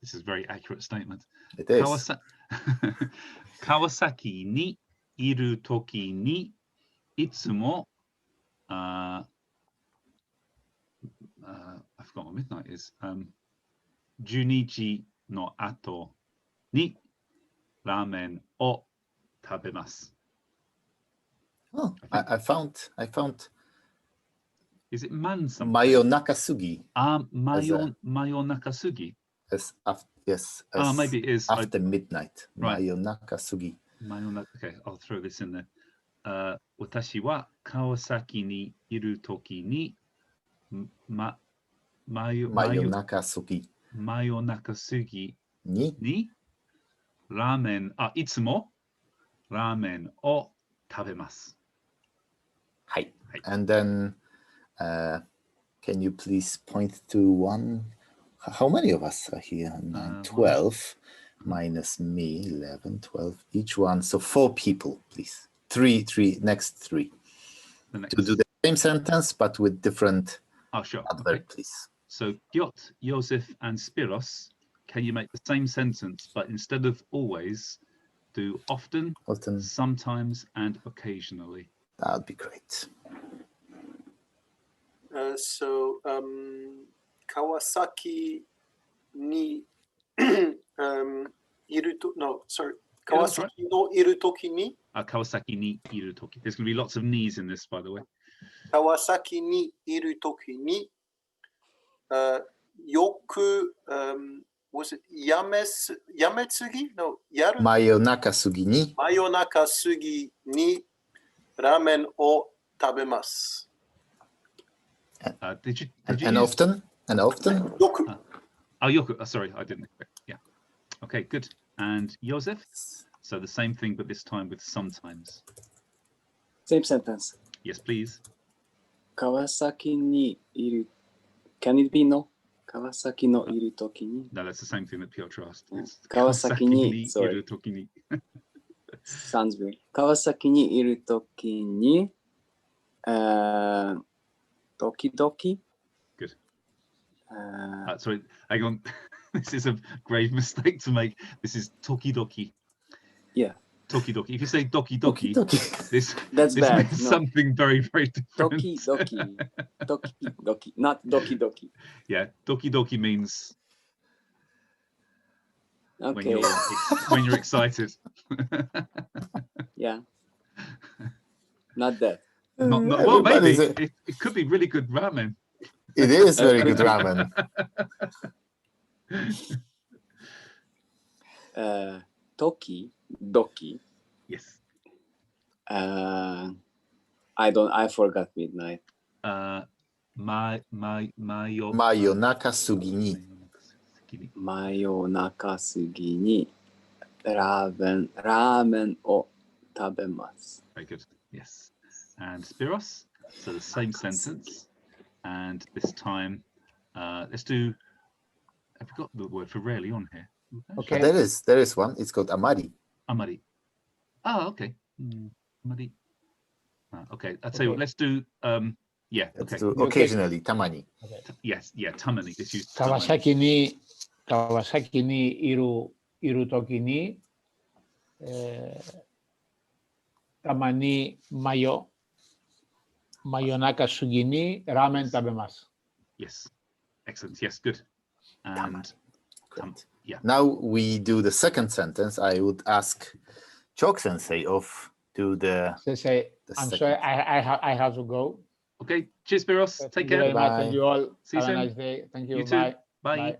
This is a very accurate statement. It is. Kawasaki ni iru toki ni itsumo I forgot what midnight is. 12時の後にラーメンを食べます。Oh, I found. Is it man something? Mayonakasugi. Mayonakasugi. Yes. Maybe it is after midnight. Right. Mayonakasugi. Okay, I'll throw this in there. 私は川崎にいるときにMayonakasugi. にラーメンいつもラーメンを食べます。はい。And then, can you please point to one? How many of us are here? 12 minus me, 11, 12, each one. So 4 people, please. Next three. To do the same sentence, but with different adverb, please. So Gyot, Joseph, and Spiros, can you make the same sentence, but instead of always do often, Often. sometimes, and occasionally. That would be great. So Kawasaki ni iru to, no, sorry. Yeah, that's right. Kawasaki no iru toki ni. Kawasaki ni iru toki. There's going to be lots of knees in this, by the way. Kawasaki ni iru toki ni yoku was it yametsugi? No, yaru. Mayonaka sugi ni. Mayonaka sugi ni ramen o tabemasu. Did you And use... often? And often? Yoku. Oh, yoku. Sorry, I didn't expect. Yeah. Okay, good. And Joseph? So the same thing, but this time with sometimes. Same sentence. Yes, please. Kawasaki ni iru. Can it be no? Kawasaki no iru toki ni. No, that's the same thing that Piotr asked. It's Kawasaki ni. Sorry. iru toki ni. Sounds weird. Kawasaki ni iru toki ni. Toki doki. Good. Sorry, hang on. This is a grave mistake to make. This is tokidoki. Yeah. Tokidoki. If you say doki doki, this That's bad. means No. something very, very different. Toki doki. Toki doki. Not doki doki. Yeah, doki doki means Okay. when you're excited. Yeah. Not that. Not, well, maybe Everybody's it could be really good ramen. It is very good ramen. Toki doki. Yes. I forgot midnight. Mayonaka sugi ni. Mayonaka sugi ni ramen o tabemasu. Very good. Yes. And Spiros. So the same sentence. And this time, let's do. Have you got the word for rarely on here? Okay. There is one. It's called amari. Amari. Oh, okay. Amari. Okay. I'll tell you what. Let's do. Yeah. Let's Okay. do occasionally tamani. Yes. Yeah. Tamani. Let's use Kawasaki ni iru toki ni. Tamani mayonaka sugi ni ramen tabemasu. Yes. Excellent. Yes. Good. And yeah. Now we do the second sentence. I would ask Chok Sensei of do the. Sensei, I'm second. sorry, I have to go. Okay. Cheers, Spiros. Take Thank you care. very much. Thank you all. See you Have a soon. nice day. Thank you. You too. Bye. Bye.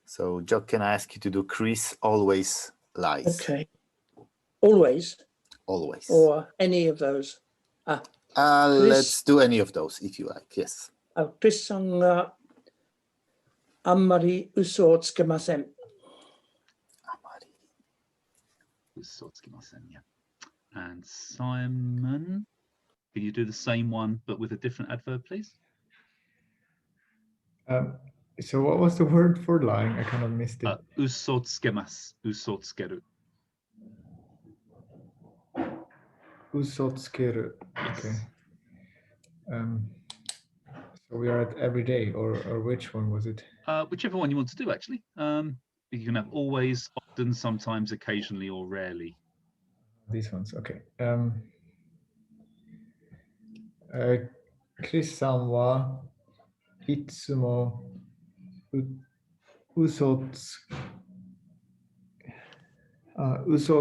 So, Jock, can I ask you to do Chris always lies? Okay. Always Always. or any of those. Chris- Let's do any of those if you like. Yes. Chris さんがあんまり嘘をつけません。Yeah. And Simon, can you do the same one but with a different adverb, please? So what was the word for lying? I kind of missed it. Uso tsukemasu. Uso tsukeru. Uso tsukeru. Okay. So we are at every day, or which one was it? Whichever one you want to do, actually. You can have always, often, sometimes, occasionally, or rarely. These ones, okay. Chris さんはいつも嘘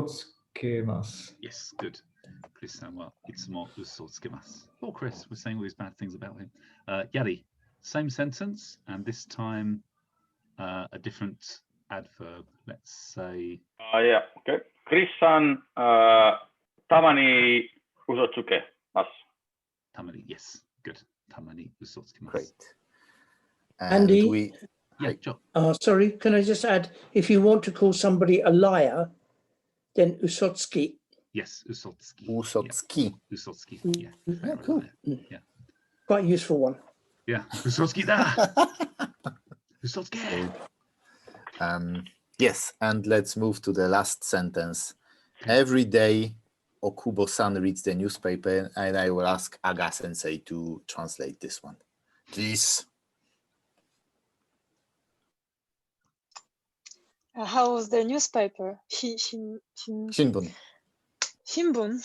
つけます。 Yes, good. Chris-san wa itsumo uso tsukemasu. Poor Chris, we're saying all these bad things about him. Yari, same sentence, and this time a different adverb. Let's say. Yeah, okay. Chris-san, tamani uso tsukemasu. Tamani, yes, good. Tamani uso tsukemasu. Great. Andy? Yeah, Joe. Sorry, can I just add, if you want to call somebody a liar, then usotsuki. Yes, usotsuki. Usotsuki. Yeah. Usotsuki, yeah. Yeah, cool. Yeah. Quite a useful one. Yeah, usotsuki da! Usotsuki! Yes, and let's move to the last sentence. Every day, Okubo-san reads the newspaper, and I will ask Aga-sensei to translate this one. Please. How was the newspaper? Shinbun. Shimbun.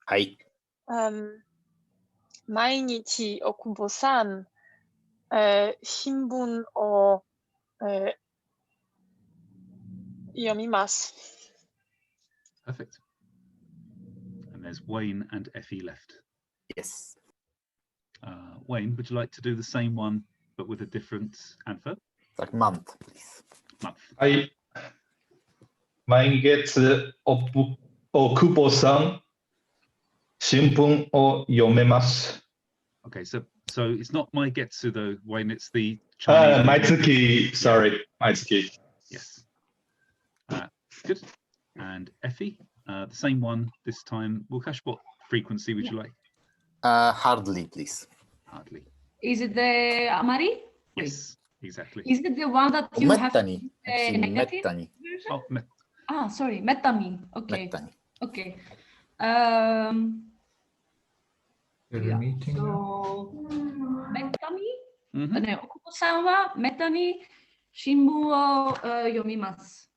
はい。 毎日奥保さん、新聞を、読みます。Perfect. And there's Wayne and Effie left. Yes. Wayne, would you like to do the same one but with a different adverb? Like month, please. Month. はい。毎月奥保さん、新聞を読めます。 Okay, so it's not my getsu though, Wayne. It's the Chinese. 毎月、sorry, 毎月。 Yes. Good. And Effie, the same one this time. Wukash, what frequency would you like? Hardly, please. Hardly. Is it the amari? Yes, exactly. Is it the one that you have Mettani. the negative Mettani. version? Sorry, metami. Okay. Mettani. Okay. We're meeting So, metami? ね、お子さんはメタに新聞を読みます。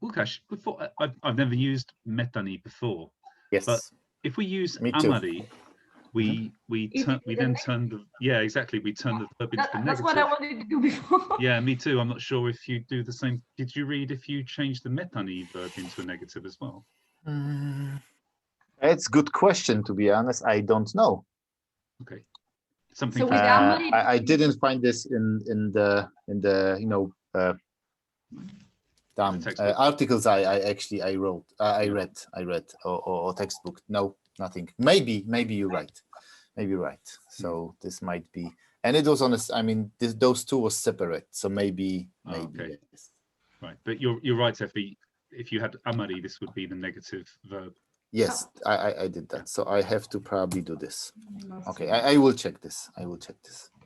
Wukash, before I've never used metani before. Yes. But if we use Me too. amari, we then turn the we turn the verb into the negative. That's what I wanted to do before. Yeah, me too. I'm not sure if you do the same. Did you read if you change the metani verb into a negative as well? It's a good question, to be honest. I don't know. Okay. Something. So with amari, I didn't find this in the articles I wrote. I read or textbook. No, nothing. Maybe you're right. Maybe you're right. So this might be, and it was honest. I mean, those two were separate. So maybe. Okay. Yes. Right, but you're right, Effie. If you had amari, this would be the negative verb. Yes, I did that. So I have to probably do this. Okay, I will check this.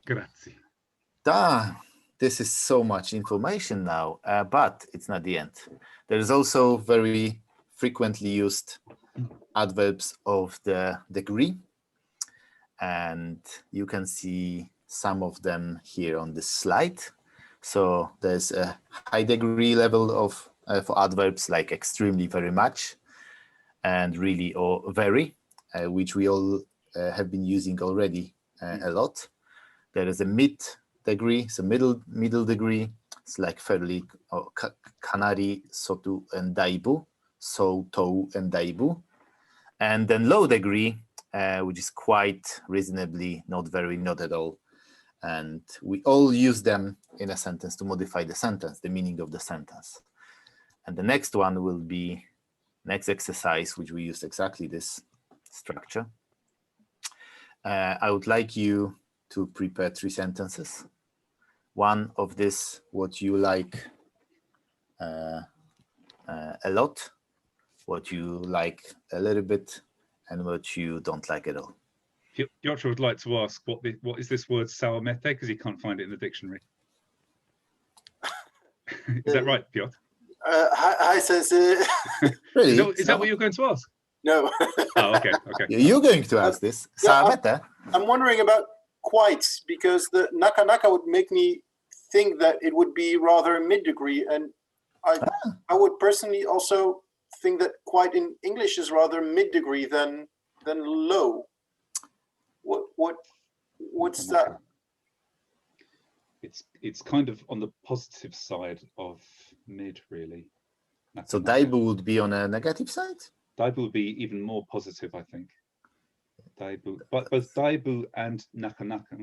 Grazie. This is so much information now, but it's not the end. There is also very frequently used adverbs of the degree, and you can see some of them here on this slide. So there's a high degree level of for adverbs like extremely, very much, and really or very, which we all have been using already a lot. There is a mid degree, so middle degree. It's like fairly or kanari, sotu, and daibu, so tou and daibu, and then low degree, which is quite reasonably, not very, not at all. And we all use them in a sentence to modify the sentence, the meaning of the sentence. And the next one will be next exercise, which we use exactly this structure. I would like you to prepare 3 sentences. One of this, what you like a lot, what you like a little bit, and what you don't like at all. Piotr would like to ask what is this word sawamete, because he can't find it in the dictionary. Is that right, Piotr? Hi, Sensei. Really? Is that what you're going to ask? No. Oh, okay. You're going to ask this. Yeah, I'm wondering about quite, because the naka would make me think that it would be rather mid-degree, and I would personally also think that quite in English is rather mid-degree than low. What's that? It's kind of on the positive side of mid, really. So daibu would be on a negative side? Daibu would be even more positive, I think. Daibu, but both daibu and nakanaka.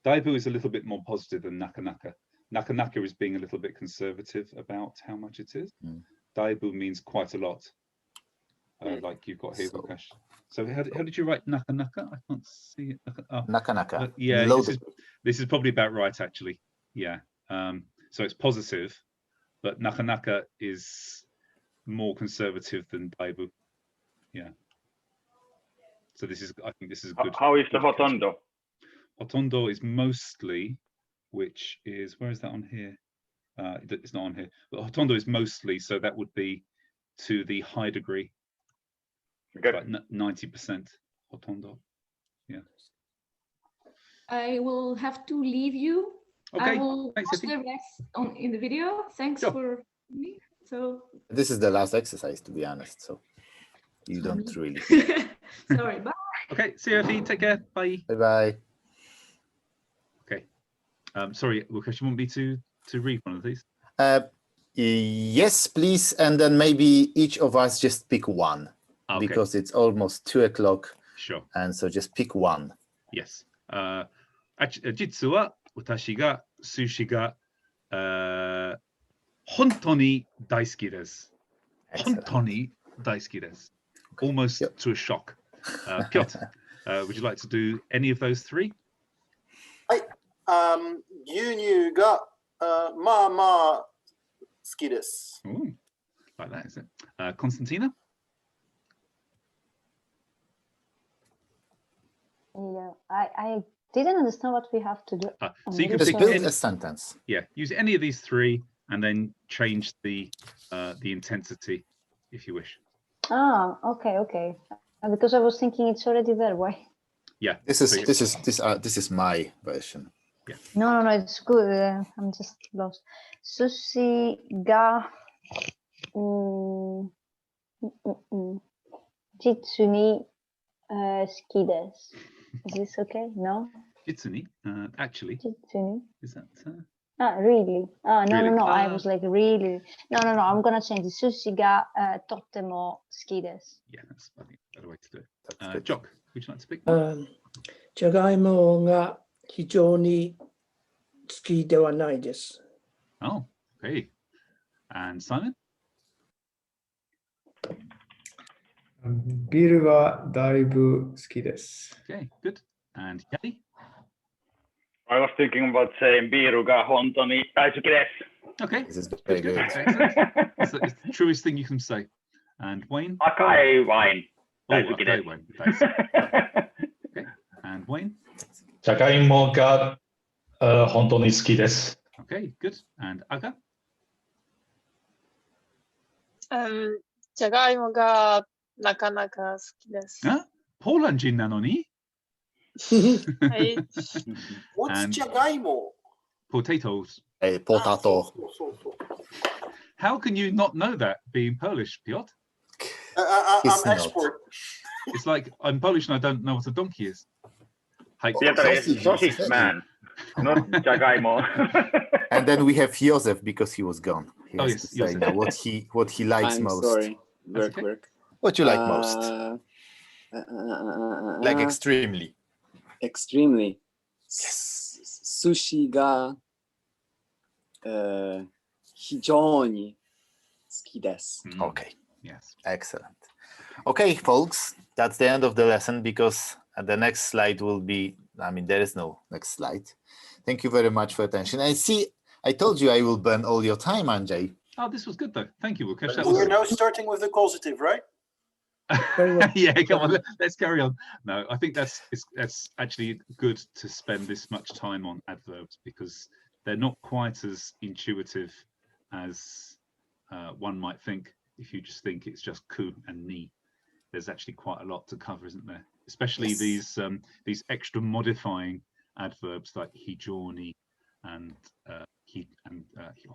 Daibu is a little bit more positive than nakanaka. Nakanaka is being a little bit conservative about how much it is. Daibu means quite a lot, like you've got here, Wukash. So how did you write nakanaka? I can't see it. Nakanaka. Yeah, this is probably about right, actually. Yeah. So it's positive, but nakanaka is more conservative than daibu. Yeah. So I think this is good. How is the hotondo? Hotondo is mostly, which is, where is that on here? It's not on here. But hotondo is mostly, so that would be to the high degree. Like 90% hotondo. Yeah. I will have to leave you. Okay. I will Thanks, watch Effie. the rest in the video. Thanks Sure. for me. So This is the last exercise, to be honest. So you don't really. sorry, bye. Okay, see you, Effie. Take care. Bye. Bye bye. Okay. Sorry, Łukasz, you want me to read one of these? Yes, please. And then maybe each of us just pick one, Okay. because it's almost 2 o'clock. Sure. And so just pick one. Yes. 実は私が寿司が本当に大好きです。本当に大好きです。Almost to a shock. Piotr, would you like to do any of those three? はい。牛乳がまあまあ好きです。Ooh, like that, is it? Konstantina? Yeah, I didn't understand what we have to do. So you can Just pick build any, a sentence. yeah, use any of these three and then change the intensity if you wish. Ah, okay. Because I was thinking it's already there. Why? Yeah. This is my version. Yeah. No, it's good. I'm just lost. Sushi ga jitsu ni suki desu. Is this okay? No? Jitsuni, actually. Jitsu. Is that? Really? No, Really? I was like, really? No. I'm gonna change it. Sushi ga totemo suki desu. Yeah, that's, I think, a better way to do it. Jock, would you like to pick? じゃがいもが非常に好きではないです。 Oh, okay. And Simon? ビールはだいぶ好きです。 Okay, good. And Yali? I was thinking about saying ビールが本当に大好きで Okay. This is very good. Excellent. It's the truest thing you can say. And Wayne? す。赤いワイン Oh, 大好きで okay, す。 Wayne. Thanks. Okay. And Wayne? じゃがいもが本当に好きです。 Okay, good. And Aga? じゃがいもがなかなか好きです。 Huh? Poland Jin Nanoni? はい。 What's And- じゃがいも Potatoes. Potato. How can you not know that being Polish, Piotr? It's I'm not. expert. It's like I'm Polish and I don't know what a donkey is. Hey, Piotr is sausage man, not じゃがいも。 And then we have Joseph because he was gone. He Oh, has yes, to say Joseph. now what he likes I'm most. sorry. That's Work. What you like most? Like extremely. Extremely. Yes. 寿司が非常に好きです。 Okay. Yes. Excellent. Okay, folks, that's the end of the lesson because the next slide will be, there is no next slide. Thank you very much for attention. I see, I told you I will burn all your time, Andrzej. Oh, this was good though. Thank you, Łukasz. That We're was... now starting with the causative, right? Yeah, come on, let's carry on. No, I think that's actually good to spend this much time on adverbs because they're not quite as intuitive as one might think if you just think it's just ku and ni. There's actually quite a lot to cover, isn't there? Especially these extra modifying adverbs like hijoni and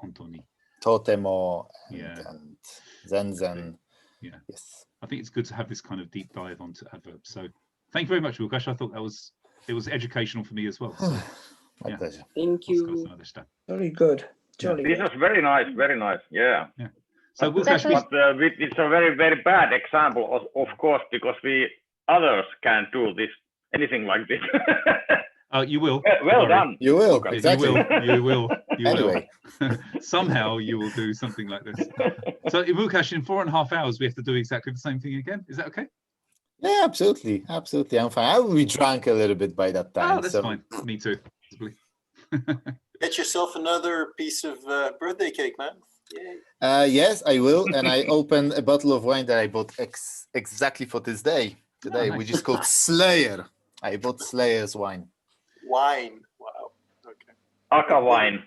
hontoni. Totemo Yeah. and zenzen. Yeah. Yes. I think it's good to have this kind of deep dive onto adverbs. So thank you very much, Łukasz. I thought it was educational for me as well. So, My pleasure. Thank you. Very good. Jolly. This was very nice, very nice. Yeah. Yeah. So But, Łukasz, it's a very, very bad example, of course, because we others can't do this, anything like this. you will. Well done. You will. Łukasz. Exactly. You will. Anyway. Somehow you will do something like this. So Łukasz, in 4.5 hours, we have to do exactly the same thing again. Is that okay? Yeah, absolutely. Absolutely. I'm fine. I will be drunk a little bit by that time. Oh, that's fine. Me too. Get yourself another piece of birthday cake, man. Yay. Yes, I will. And I opened a bottle of wine that I bought exactly for this day. Today, nice. which is called Slayer. I bought Slayer's wine. Wine. Wow. Okay. Aka wine.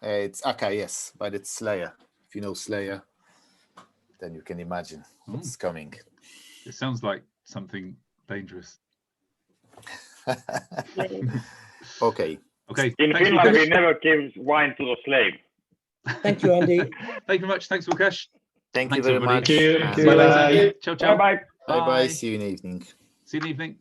It's Aka, yes, but it's Slayer. If you know Slayer, then you can imagine what's coming. It sounds like something dangerous. Okay. Okay. In thanks, Finland, we Wilkesh. never give wine to the slave. Thank you, Andy. Thank you very much. Thanks, Wilkesh. Thank you Thanks, very everybody. much. Thank you. and See you later. Bye-bye. Ciao, ciao. Bye bye. Bye bye. See you in the evening. See you in the evening.